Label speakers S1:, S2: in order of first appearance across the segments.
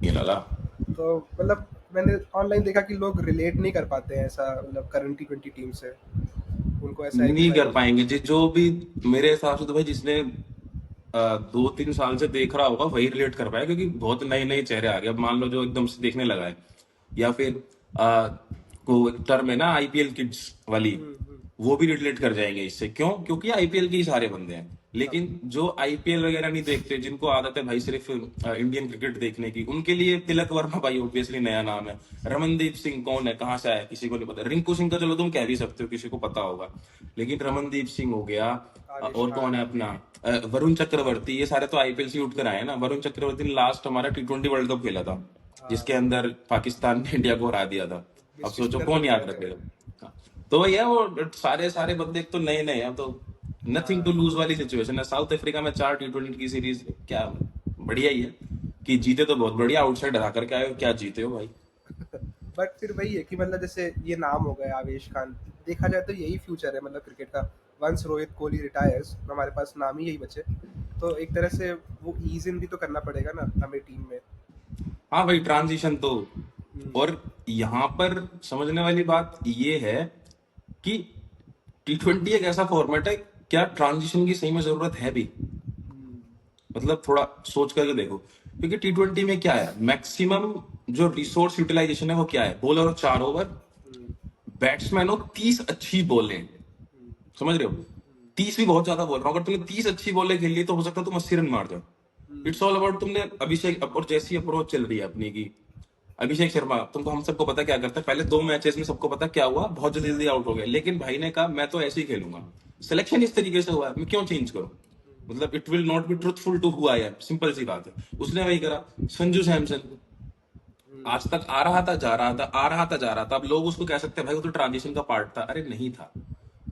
S1: ये लगा।
S2: तो मतलब मैंने ऑनलाइन देखा कि लोग रिलेट नहीं कर पाते हैं ऐसा, मतलब करंट T20 टीम से। उनको ऐसा है कि
S1: नहीं कर
S2: भाई
S1: पाएंगे जी, जो भी मेरे हिसाब से तो भाई जिसने 2-3 साल से देख रहा होगा वही रिलेट कर पाया, क्योंकि बहुत नए नए चेहरे आ गए। अब मान लो जो एकदम से देखने लगा है, या फिर को एक टर्म है ना आईपीएल किड्स वाली, वो भी रिलेट कर जाएंगे इससे। क्यों? क्योंकि आईपीएल के ही सारे बंदे हैं।
S2: हाँ,
S1: लेकिन जो आईपीएल वगैरह नहीं देखते, जिनको आदत है भाई सिर्फ इंडियन क्रिकेट देखने की, उनके लिए तिलक वर्मा भाई ऑब्वियसली नया नाम है। रमनदीप सिंह कौन है, कहाँ से आया, किसी को नहीं पता। रिंकू सिंह का चलो तुम कह भी सकते हो, किसी को पता होगा। लेकिन रमनदीप सिंह हो गया,
S2: आवेश
S1: और कौन
S2: खान।
S1: है अपना, वरुण चक्रवर्ती, ये सारे तो आईपीएल से उठ कर आए हैं ना। वरुण चक्रवर्ती ने लास्ट हमारा T20 वर्ल्ड कप खेला था,
S2: हाँ,
S1: जिसके अंदर पाकिस्तान ने इंडिया को हरा दिया था। अब
S2: विश
S1: सोचो
S2: विनर
S1: कौन
S2: बन गए
S1: याद
S2: थे।
S1: रखेगा। हाँ। तो वही है, वो सारे सारे बंदे एक तो नए नए हैं, तो नथिंग टू
S2: हाँ,
S1: लूज वाली सिचुएशन है। साउथ अफ्रीका में 4 T20 की सीरीज, क्या बढ़िया ही है। कि जीते तो बहुत बढ़िया, आउटसाइड हरा करके आए हो, क्या जीते हो भाई।
S2: बट फिर वही है कि मतलब जैसे ये नाम हो गया आवेश खान, देखा जाए तो यही फ्यूचर है मतलब क्रिकेट का। वंस रोहित कोहली रिटायर्स हमारे पास नाम ही यही बचे। तो एक तरह से वो ईज इन भी तो करना पड़ेगा ना हमें टीम में।
S1: हाँ भाई, ट्रांजिशन तो।
S2: हम्म,
S1: और यहाँ पर समझने वाली बात ये है कि T20 एक ऐसा फॉर्मेट है, क्या ट्रांजिशन की सही में जरूरत है भी?
S2: हम्म,
S1: मतलब थोड़ा सोच करके देखो, क्योंकि T20 में क्या है, मैक्सिमम जो रिसोर्स यूटिलाइजेशन है वो क्या है, बॉलर हो 4 ओवर,
S2: हम्म,
S1: बैट्समैन हो 30 अच्छी बॉलें।
S2: हम्म,
S1: समझ रहे हो? 30 भी बहुत ज्यादा बोल रहा हूँ, अगर तुमने 30 अच्छी बॉलें खेल ली तो हो सकता है तुम 80 रन मार जाओ।
S2: हम्म,
S1: इट्स ऑल अबाउट तुमने अभिषेक, और जैसी अप्रोच चल रही है अपनी की, अभिषेक शर्मा तुमको, हम सबको पता क्या करता है, पहले 2 मैचेस में सबको पता क्या हुआ, बहुत जल्दी जल्दी आउट हो गया। लेकिन भाई ने कहा मैं तो ऐसे ही खेलूंगा, सिलेक्शन इस तरीके से हुआ है, मैं क्यों चेंज करूं? मतलब it will not be truthful to who I am, simple सी बात है। उसने वही करा। संजू सैमसन
S2: हम्म,
S1: आज तक आ रहा था, जा रहा था, आ रहा था, जा रहा था। अब लोग उसको कह सकते हैं भाई वो तो ट्रांजिशन का पार्ट था, अरे नहीं था।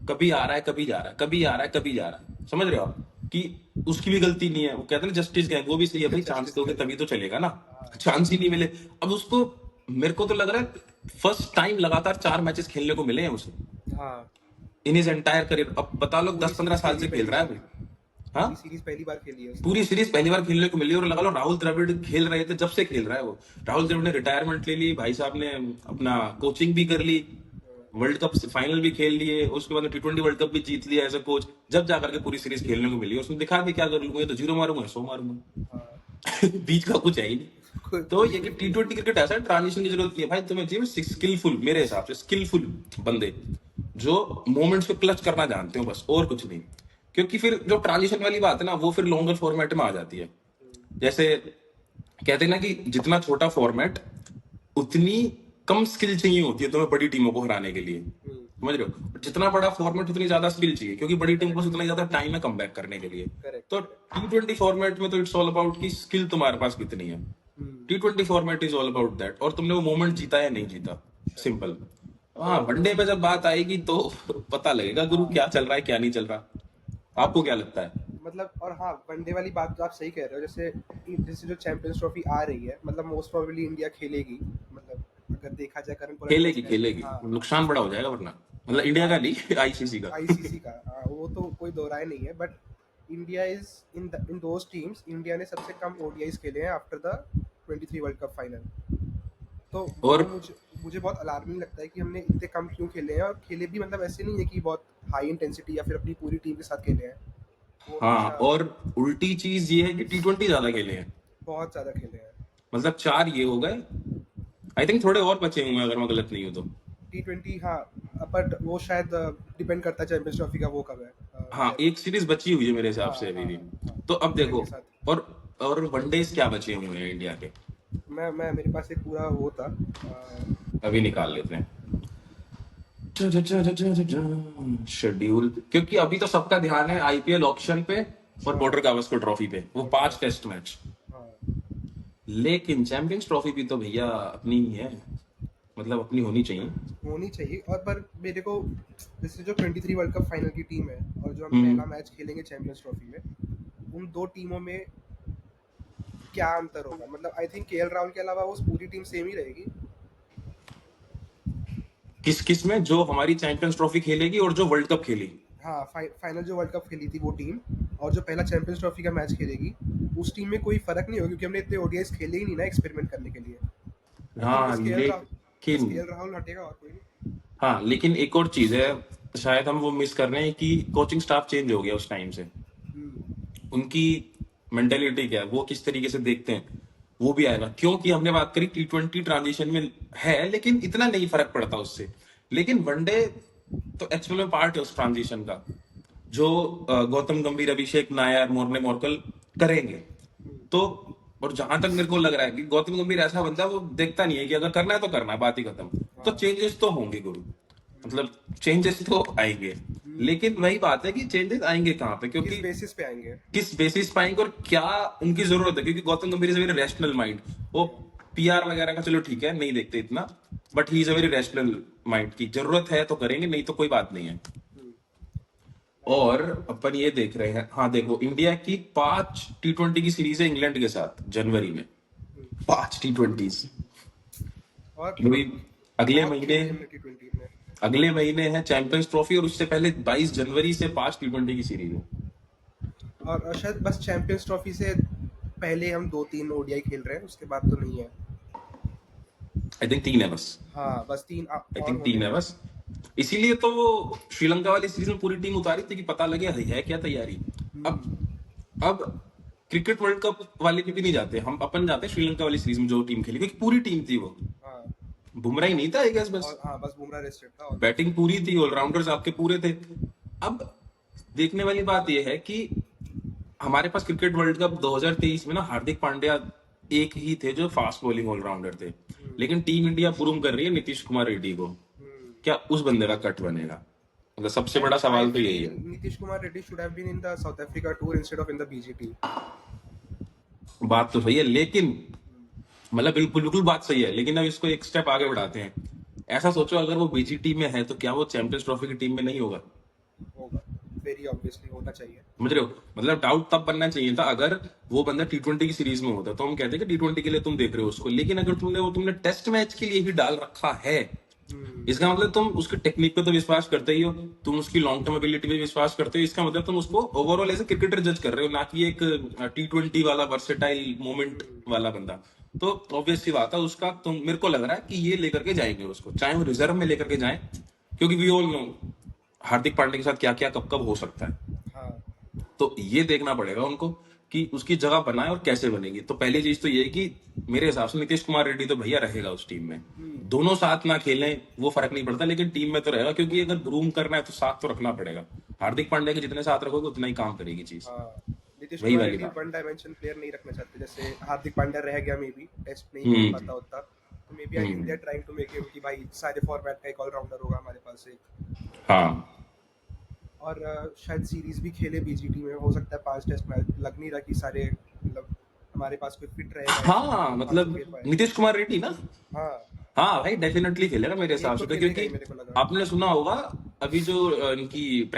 S1: कभी आ रहा है, कभी जा रहा है, कभी आ रहा है, कभी जा रहा है। समझ रहे हो आप कि उसकी भी गलती नहीं है। वो कहते हैं जस्टिस गैंग, वो भी सही है भाई, चांस
S2: जस्टिस
S1: दोगे
S2: गैंग।
S1: तभी तो चलेगा ना।
S2: हाँ,
S1: चांस ही नहीं मिले। अब उसको, मेरे को तो लग रहा है फर्स्ट टाइम लगातार 4 मैचेस खेलने को मिले हैं उसे
S2: हाँ,
S1: इन हिज एंटायर करियर। अब बता लो,
S2: पूरी
S1: 10-15 साल से खेल रहा है भाई। हाँ,
S2: पूरी सीरीज पहली बार खेली है उसने।
S1: पूरी सीरीज पहली बार खेलने को मिली। और लगा लो राहुल द्रविड़ खेल रहे थे, जब से खेल रहा है वो। राहुल द्रविड़ ने रिटायरमेंट ले ली, भाई साहब ने अपना कोचिंग भी कर ली, वर्ल्ड कप फाइनल भी खेल लिए, उसके बाद T20 वर्ल्ड कप भी जीत लिया एज अ कोच। जब जाकर के पूरी सीरीज खेलने को मिली, उसने दिखा दिया क्या कर लूंगा, ये तो 0 मारूंगा, 100 मारूंगा।
S2: हाँ,
S1: बीच का कुछ है ही नहीं। तो
S2: कुछ
S1: ये कि
S2: भी नहीं है।
S1: T20 क्रिकेट ऐसा ट्रांजिशन की जरूरत नहीं है भाई, तुम्हें चाहिए स्किलफुल, मेरे हिसाब से स्किलफुल बंदे, जो मोमेंट्स को क्लच करना जानते हो, बस और कुछ नहीं। क्योंकि फिर जो ट्रांजिशन वाली बात है ना, वो फिर लॉन्गर फॉर्मेट में आ जाती है। जैसे कहते हैं ना कि जितना छोटा फॉर्मेट, उतनी कम स्किल चाहिए होती है तुम्हें बड़ी टीमों को हराने के लिए। समझ रहे हो? और जितना बड़ा फॉर्मेट उतनी ज्यादा स्किल चाहिए, क्योंकि बड़ी टीम को
S2: करेक्ट,
S1: उतना ज्यादा टाइम है कम करने के लिए।
S2: करेक्ट,
S1: तो
S2: करेक्ट।
S1: T20 फॉर्मेट में तो इट्स ऑल अबाउट की स्किल तुम्हारे पास कितनी है। T20 format is all about that, और तुमने वो मोमेंट जीता या नहीं जीता,
S2: सही है।
S1: सिंपल। हाँ,
S2: तो
S1: वनडे पे जब बात आएगी तो पता लगेगा गुरु
S2: हाँ,
S1: क्या चल रहा है क्या नहीं चल रहा। आपको क्या लगता है?
S2: मतलब और हाँ, वनडे वाली बात तो आप सही कह रहे हो। जैसे जैसे जो चैंपियंस ट्रॉफी आ रही है, मतलब मोस्ट प्रोबेबली इंडिया खेलेगी। मतलब अगर देखा जाए करंट
S1: खेलेगी
S2: पॉलिटिक्स में।
S1: खेलेगी,
S2: हाँ,
S1: नुकसान बड़ा हो जाएगा वरना। मतलब
S2: हाँ,
S1: इंडिया का नहीं, आईसीसी का।
S2: आईसीसी का, हाँ, वो तो कोई दो राय नहीं है। But India is in those teams, India ने सबसे कम ओडीआईज खेले हैं after the 23 world cup final. तो
S1: और
S2: वो मुझे बहुत अलार्मिंग लगता है कि हमने इतने कम क्यों खेले हैं। और खेले भी मतलब ऐसे नहीं है कि बहुत हाई इंटेंसिटी या फिर अपनी पूरी टीम के साथ खेले हैं। वो
S1: हाँ,
S2: हमेशा
S1: और उल्टी चीज ये है कि T20 ज्यादा खेले हैं।
S2: बहुत ज्यादा खेले हैं।
S1: मतलब 4 ये हो गए, आई थिंक थोड़े और बचे होंगे अगर मैं गलत नहीं हूँ तो।
S2: T20, हाँ। बट वो शायद डिपेंड करता है चैंपियंस ट्रॉफी का वो कब है,
S1: हाँ,
S2: जब।
S1: एक सीरीज बची हुई है मेरे हिसाब
S2: हाँ,
S1: से अभी
S2: हाँ,
S1: भी।
S2: हाँ,
S1: तो अब
S2: इंग्लैंड
S1: देखो,
S2: के साथ।
S1: और और वनडेज क्या बचे हुए हैं इंडिया के,
S2: मैं मेरे पास एक पूरा वो था,
S1: अभी निकाल लेते हैं शेड्यूल। क्योंकि अभी तो सबका ध्यान है आईपीएल ऑक्शन पे और
S2: हाँ,
S1: बॉर्डर गावस्कर ट्रॉफी पे, वो
S2: बॉर्डर
S1: 5 टेस्ट मैच।
S2: गावस्कर, हाँ।
S1: लेकिन चैंपियंस ट्रॉफी भी तो भैया अपनी ही है, मतलब अपनी होनी चाहिए।
S2: होनी चाहिए। और पर मेरे को जैसे जो 23 वर्ल्ड कप फाइनल की टीम है और जो हम
S1: हम्म।
S2: पहला मैच खेलेंगे चैंपियंस ट्रॉफी में, उन दो टीमों में क्या अंतर होगा? मतलब आई थिंक केएल राहुल के अलावा वो पूरी टीम सेम ही रहेगी।
S1: किस किस में, जो हमारी चैंपियंस ट्रॉफी खेलेगी और जो वर्ल्ड कप खेली?
S2: हाँ, फाइनल जो वर्ल्ड कप खेली थी वो टीम, और जो पहला चैंपियंस ट्रॉफी का मैच खेलेगी, उस टीम में कोई फर्क नहीं होगा क्योंकि हमने इतने ओडीआईस खेले ही नहीं ना एक्सपेरिमेंट करने के लिए। आई थिंक
S1: हाँ
S2: बस
S1: लेकिन
S2: केएल राहुल हटेगा और कोई नहीं।
S1: हाँ लेकिन एक और चीज है, शायद हम वो मिस कर रहे हैं कि कोचिंग स्टाफ चेंज हो गया उस टाइम से।
S2: हम्म,
S1: उनकी मेंटेलिटी क्या है, वो किस तरीके से देखते हैं, वो भी आएगा। क्योंकि हमने बात करी T20 ट्रांजिशन में है, लेकिन इतना नहीं फर्क पड़ता उससे। लेकिन वनडे तो एक्चुअल में पार्ट है उस ट्रांजिशन का, जो गौतम गंभीर, अभिषेक नायर, मोर्ने मोरकल करेंगे। तो और जहां तक मेरे को लग रहा है कि गौतम गंभीर ऐसा बंदा है, वो देखता नहीं है कि अगर करना है तो करना है, बात ही खत्म। तो
S2: हाँ,
S1: चेंजेस तो होंगे गुरु, मतलब चेंजेस तो आएंगे। लेकिन वही बात है कि चेंजेस आएंगे कहाँ पे,
S2: किस
S1: क्योंकि
S2: बेसिस पे आएंगे?
S1: किस बेसिस पाएंगे और क्या उनकी जरूरत है। क्योंकि गौतम गंभीर is a very rational mind. वो
S2: Yeah.
S1: पीआर वगैरह का चलो ठीक है, नहीं देखते इतना, but he is a very rational mind की जरूरत है तो करेंगे, नहीं तो कोई बात नहीं है।
S2: हम्म,
S1: और अपन ये देख रहे हैं, हाँ देखो, इंडिया की 5 T20 की सीरीज है इंग्लैंड के साथ जनवरी में।
S2: हम्म।
S1: 5 T20।
S2: और
S1: अभी अगले
S2: बहुत
S1: महीने,
S2: खेली हमने T20 में।
S1: अगले महीने है चैंपियंस ट्रॉफी, और उससे पहले 22 जनवरी से 5 T20 की सीरीज है।
S2: और शायद बस चैंपियंस ट्रॉफी से पहले हम 2-3 ओडीआई खेल रहे हैं, उसके बाद तो नहीं है।
S1: आई थिंक 3 है बस।
S2: हाँ, बस 3
S1: आई
S2: और
S1: थिंक
S2: होने
S1: 3 है
S2: हैं।
S1: बस। इसीलिए तो वो श्रीलंका वाली सीरीज में पूरी टीम उतारी थी कि पता लगे है क्या तैयारी। अब
S2: हम्म,
S1: अब क्रिकेट वर्ल्ड कप वाले में भी नहीं जाते हम, अपन जाते हैं श्रीलंका वाली सीरीज में जो टीम खेली, क्योंकि पूरी टीम थी वो।
S2: हाँ,
S1: बुमराह ही नहीं था आई गेस बस।
S2: और हाँ बस बुमराह रेस्टेड था और कुछ
S1: बैटिंग
S2: नहीं।
S1: पूरी थी, ऑलराउंडर्स आपके पूरे थे। अब देखने वाली बात यह है कि हमारे पास क्रिकेट वर्ल्ड कप 2023 में ना हार्दिक पांड्या एक ही थे जो फास्ट बॉलिंग ऑलराउंडर थे।
S2: हम्म,
S1: लेकिन टीम इंडिया प्रूव कर रही है नीतीश कुमार रेड्डी को।
S2: हम्म।
S1: क्या उस बंदे का कट बनेगा? मतलब सबसे बड़ा
S2: आई
S1: सवाल तो यही
S2: फील
S1: है।
S2: Nitish Kumar Reddy should have been in the South Africa tour instead of in the BGT.
S1: बात तो सही है, लेकिन मतलब बिल्कुल बिल्कुल बात सही है, लेकिन अब इसको एक स्टेप आगे बढ़ाते हैं। ऐसा सोचो, अगर वो बीजीटी में है तो क्या वो चैंपियंस ट्रॉफी की टीम में नहीं होगा?
S2: होगा, वेरी ऑब्वियसली होना चाहिए।
S1: समझ रहे हो? मतलब डाउट तब बनना चाहिए था अगर वो बंदा T20 की सीरीज में होता, तो हम कहते कि T20 के लिए तुम देख रहे हो उसको। लेकिन अगर तुमने टेस्ट मैच के लिए ही डाल रखा है,
S2: हम्म,
S1: इसका मतलब तुम उसकी टेक्निक पे तो विश्वास करते ही हो, तुम उसकी लॉन्ग टर्म एबिलिटी पे विश्वास करते हो। इसका मतलब तुम उसको ओवरऑल एज ए क्रिकेटर जज कर रहे हो, ना कि एक T20 वाला वर्सेटाइल मोमेंट वाला बंदा। तो ऑब्वियस सी बात है उसका, तुम, मेरे को लग रहा है कि ये लेकर के जाएंगे उसको, चाहे वो रिजर्व में लेकर के जाए, क्योंकि we all know Hardik Pandya के साथ क्या क्या कब कब हो सकता है।
S2: हाँ,
S1: तो ये देखना पड़ेगा उनको कि उसकी जगह बनाए और कैसे बनेगी। तो पहली चीज तो ये है कि मेरे हिसाब से नीतीश कुमार रेड्डी तो भैया रहेगा उस टीम में। दोनों साथ ना खेलें वो फर्क नहीं पड़ता, लेकिन टीम में तो रहेगा, क्योंकि अगर ग्रूम करना है तो साथ तो रखना पड़ेगा। हार्दिक पांड्या के जितने साथ रखोगे उतना ही काम करेगी चीज।
S2: हाँ। नीतीश
S1: वही
S2: कुमार
S1: वाली
S2: रेड्डी
S1: बात।
S2: वन डायमेंशन प्लेयर नहीं रखना चाहते, जैसे हार्दिक पांड्या रह गया, मे बी टेस्ट नहीं खेल
S1: हम्म।
S2: पाता उतना, तो maybe I think they are trying to make him कि भाई सारे फॉर्मेट का एक ऑलराउंडर होगा हमारे पास एक।
S1: हाँ
S2: और शायद सीरीज भी खेले बीजीटी में, हो सकता है 5 टेस्ट मैच, लग नहीं रहा कि सारे मतलब हमारे पास कोई फिट रहेगा ऐसा
S1: हाँ,
S2: जो 5
S1: मतलब
S2: खेल पाए।
S1: नीतीश कुमार रेड्डी ना,
S2: हाँ,
S1: हाँ भाई डेफिनेटली खेलेगा मेरे
S2: एक
S1: हिसाब
S2: तो
S1: से। तो
S2: खेलेगा ही
S1: क्योंकि
S2: मेरे को लग रहा है।
S1: आपने सुना होगा अभी जो इनकी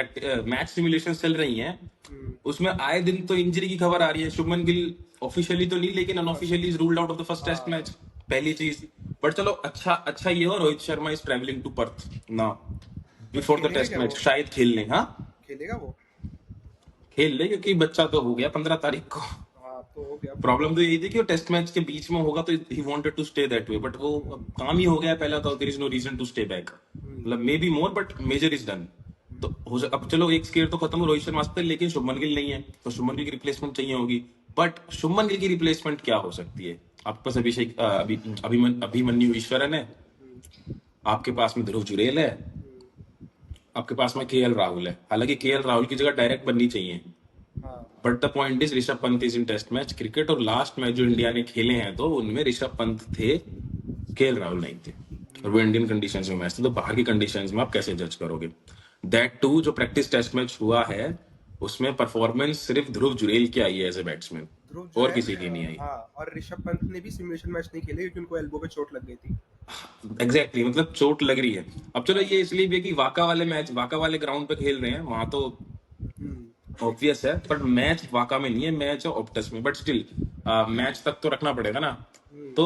S1: मैच सिमुलेशन चल रही हैं,
S2: हम्म,
S1: उसमें आए दिन तो इंजरी की खबर आ रही है। शुभमन गिल ऑफिशियली तो नहीं, लेकिन unofficially is ruled out of the first test
S2: हाँ,
S1: मैच। पहली चीज, बट चलो अच्छा अच्छा ये हो, Rohit Sharma is travelling to Perth ना
S2: बट
S1: बिफोर द
S2: खेलेगा
S1: टेस्ट
S2: क्या
S1: मैच,
S2: वो?
S1: शायद खेल लें। हाँ
S2: खेलेगा वो?
S1: खेल ले, क्योंकि बच्चा तो हो गया 15 तारीख को।
S2: हाँ, तो हो गया
S1: प्रॉब्लम तो यही थी कि वो टेस्ट मैच के बीच में होगा तो ही wanted to stay that way, but वो अब काम ही हो गया पहला, तो there is no reason to stay back. मतलब maybe more, but major is done. तो अब चलो एक स्केयर तो खत्म हो रोहित शर्मा से, लेकिन शुभमन गिल नहीं है, तो शुभमन गिल की रिप्लेसमेंट चाहिए होगी। बट शुभमन गिल की रिप्लेसमेंट क्या हो सकती है? आपके पास अभिषेक अभिमन्यु ईश्वरन है, आपके पास में ध्रुव जुरेल है, आपके पास में केएल राहुल है। हालांकि केएल राहुल की जगह डायरेक्ट बननी चाहिए,
S2: हाँ,
S1: but the point is Rishabh Pant is in test match cricket, और लास्ट मैच जो इंडिया ने खेले हैं तो उनमें ऋषभ पंत थे, केएल राहुल नहीं थे। और वो इंडियन कंडीशंस में मैच थे, तो बाहर की कंडीशंस में आप कैसे जज करोगे? दैट टू जो प्रैक्टिस टेस्ट मैच हुआ है उसमें परफॉर्मेंस सिर्फ ध्रुव जुरेल की आई है एज ए बैट्समैन,
S2: ध्रुव
S1: और
S2: जुरैल।
S1: किसी की नहीं आई।
S2: हाँ, और ऋषभ पंत ने भी सिमुलेशन मैच नहीं खेले क्योंकि उनको एल्बो पे चोट लग गई थी।
S1: एग्जैक्टली मतलब चोट लग रही है। अब चलो ये इसलिए भी है कि वाका वाले मैच वाका वाले ग्राउंड पे खेल रहे हैं, वहां तो
S2: हम्म,
S1: ऑब्वियस है, बट मैच वाका में नहीं है, मैच है ऑप्टस में, बट स्टिल मैच तक तो रखना पड़ेगा ना। तो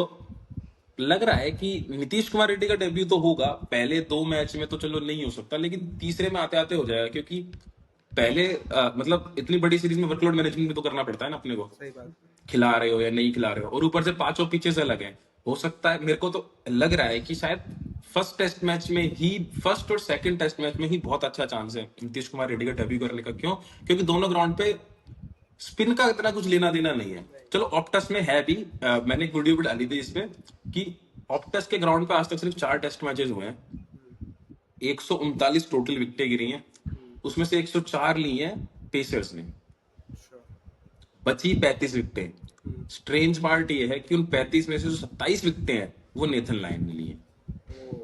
S1: लग रहा है कि नीतीश कुमार रेड्डी का डेब्यू तो होगा, पहले 2 मैच में तो चलो नहीं हो सकता, लेकिन तीसरे में आते आते हो जाएगा, क्योंकि पहले मतलब इतनी बड़ी सीरीज में वर्कलोड मैनेजमेंट भी तो करना पड़ता है ना अपने को,
S2: सही बात।
S1: खिला रहे हो या नहीं खिला रहे हो, और ऊपर से पांचों पिचेस अलग हैं। हो सकता है, मेरे को तो लग रहा है कि शायद फर्स्ट और सेकंड टेस्ट मैच में ही बहुत अच्छा चांस है नीतीश कुमार रेड्डी का डेब्यू करने का। क्यों? क्योंकि दोनों ग्राउंड पे स्पिन का इतना कुछ लेना देना नहीं है। चलो ऑप्टस में है भी, मैंने एक वीडियो भी डाली थी इसमें कि ऑप्टस के ग्राउंड पे आज तक सिर्फ 4 टेस्ट मैचेस हुए हैं, 139 टोटल विकेटें गिरी हैं, उसमें से 104 ली हैं पेसर्स ने,
S2: Sure.
S1: बची 35 विकेटें। स्ट्रेंज पार्ट ये है कि उन 35 में से जो 27 विकेटें हैं वो नेथन लायन ने ली हैं।
S2: Oh.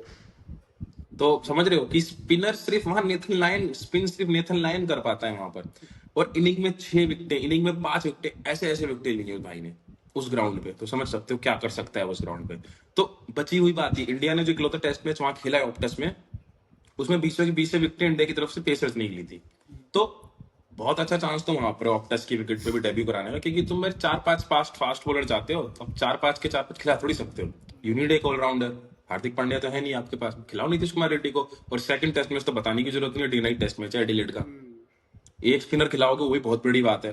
S1: तो समझ रहे हो कि स्पिनर सिर्फ वहां नेथन लायन, स्पिन सिर्फ नेथन लायन कर पाता है वहां पर। और इनिंग में 6 विकेटें, इनिंग में 5 विकेटें, ऐसे ऐसे विकेटें ली हैं उस भाई ने उस ग्राउंड पे। तो समझ सकते हो क्या कर सकता है उस ग्राउंड पे। तो बची हुई बात ही, इंडिया ने जो इकलौता टेस्ट मैच वहां खेला है ऑप्टस में, उसमें 20 विकेटें इंडिया की तरफ से पेसर्स ने ली थी। तो बहुत अच्छा चांस तो वहां पर ऑप्टस की विकेट पे भी डेब्यू कराने का, क्योंकि तुम मेरे 4-5 फास्ट बॉलर चाहते हो, अब 4-5 के 4-5 खिला थोड़ी सकते हो। यू नीड एक ऑलराउंडर। हार्दिक पांड्या तो है नहीं आपके पास, खिलाओ नीतीश कुमार रेड्डी को। और सेकंड टेस्ट मैच तो बताने की जरूरत नहीं है, डे-नाइट टेस्ट मैच है एडिलेड का, एक स्पिनर खिलाओगे वही बहुत बड़ी बात है।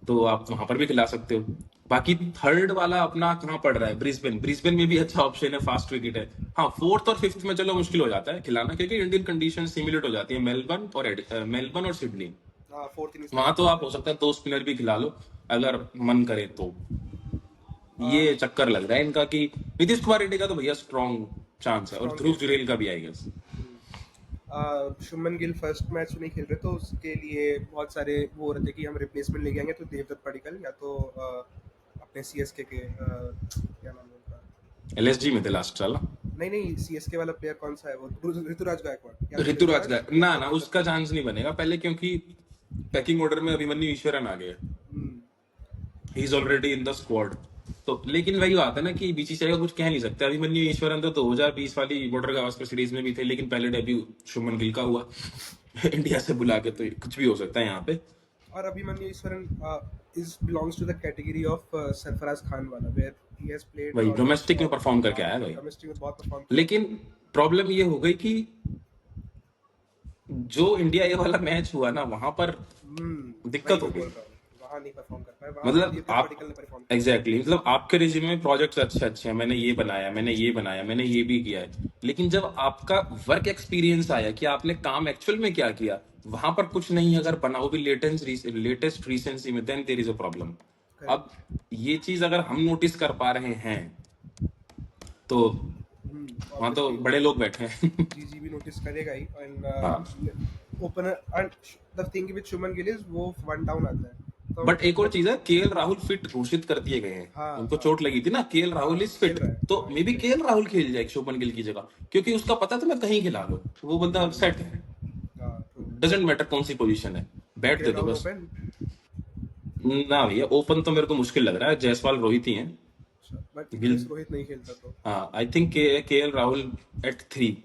S1: तो आप वहां पर भी खिला सकते हो। बाकी थर्ड वाला अपना कहाँ पड़ रहा है? ब्रिस्बेन में भी अच्छा ऑप्शन है, फास्ट विकेट है। हाँ, फोर्थ और फिफ्थ में चलो मुश्किल हो जाता है खिलाना, क्योंकि इंडियन कंडीशन सिमिलेट हो जाती है, मेलबर्न और सिडनी।
S2: हाँ, फोर्थ इनिंग्स
S1: वहां तो आप हो सकता है 2 स्पिनर भी खिला लो अगर मन करे तो। ये चक्कर लग रहा है इनका कि नीतीश कुमार रेड्डी का तो भैया स्ट्रॉन्ग चांस है, और ध्रुव जुरेल का भी आएगा।
S2: शुभमन गिल फर्स्ट मैच नहीं खेल रहे, तो उसके लिए बहुत सारे वो हो रहे थे कि हम रिप्लेसमेंट लेके आएंगे, तो देवदत्त पडिक्कल या तो अपने सीएसके के क्या नाम है उनका,
S1: एलएसजी में थे लास्ट साल ना?
S2: नहीं सीएसके वाला प्लेयर कौन सा है वो, ऋतुराज गायकवाड़ या
S1: ऋतुराज का ना ना, उसका चांस नहीं बनेगा पहले, क्योंकि पैकिंग ऑर्डर में अभिमन्यु ईश्वरन आ गए, he is already in the squad. तो लेकिन वही बात है ना कि बीसीसीआई का कुछ कह नहीं सकते। अभिमन्यु ईश्वरन तो 2020 वाली बॉर्डर गावस्कर सीरीज में भी थे, लेकिन पहले डेब्यू शुभमन गिल का हुआ इंडिया से बुला के, तो कुछ भी हो सकता है यहाँ पे।
S2: और Abhimanyu Eswaran is belongs to the category of Sarfaraz Khan वाला, where he has played
S1: वही
S2: almost,
S1: डोमेस्टिक में परफॉर्म करके आया भाई।
S2: डोमेस्टिक में बहुत परफॉर्म किया।
S1: लेकिन प्रॉब्लम ये हो गई कि जो इंडिया ये वाला मैच हुआ ना, वहां पर दिक्कत हो गई।
S2: वहां नहीं परफॉर्म कर पाए, वहां
S1: मतलब
S2: देवदत्त
S1: आप
S2: पडिक्कल ने परफॉर्म
S1: एग्जैक्टली मतलब आपके रिज्यूमे में प्रोजेक्ट्स अच्छे अच्छे हैं, मैंने ये बनाया, मैंने ये बनाया, मैंने ये भी किया है, लेकिन जब आपका वर्क एक्सपीरियंस आया कि आपने काम एक्चुअल में क्या किया, वहां पर कुछ नहीं अगर बना, वो भी लेटेस्ट रिसेंसी में, then there is a problem. अब ये चीज अगर हम नोटिस कर पा रहे हैं तो वहां तो बड़े लोग बैठे हैं
S2: जीजी भी नोटिस करेगा ही। एंड
S1: हाँ।
S2: Opener and the thing with Shubman Gill is वो वन डाउन आता है, तो
S1: बट एक और चीज है, केएल राहुल फिट घोषित कर दिए गए हैं।
S2: हाँ,
S1: उनको चोट लगी थी ना, केएल राहुल इज फिट,
S2: खेल रहा है।
S1: तो मे बी केएल राहुल खेल जाए शुभमन गिल की जगह, क्योंकि उसका पता था मैं कहीं खिला लो, वो बंदा सेट है, डजेंट मैटर कौन सी पोजीशन है, बैट दे दो बस। ना भैया, ओपन तो मेरे को मुश्किल लग रहा है, जायसवाल रोहित ही हैं।
S2: बट
S1: गिल-
S2: रोहित नहीं खेलता तो
S1: हाँ, I think KL Rahul at 3,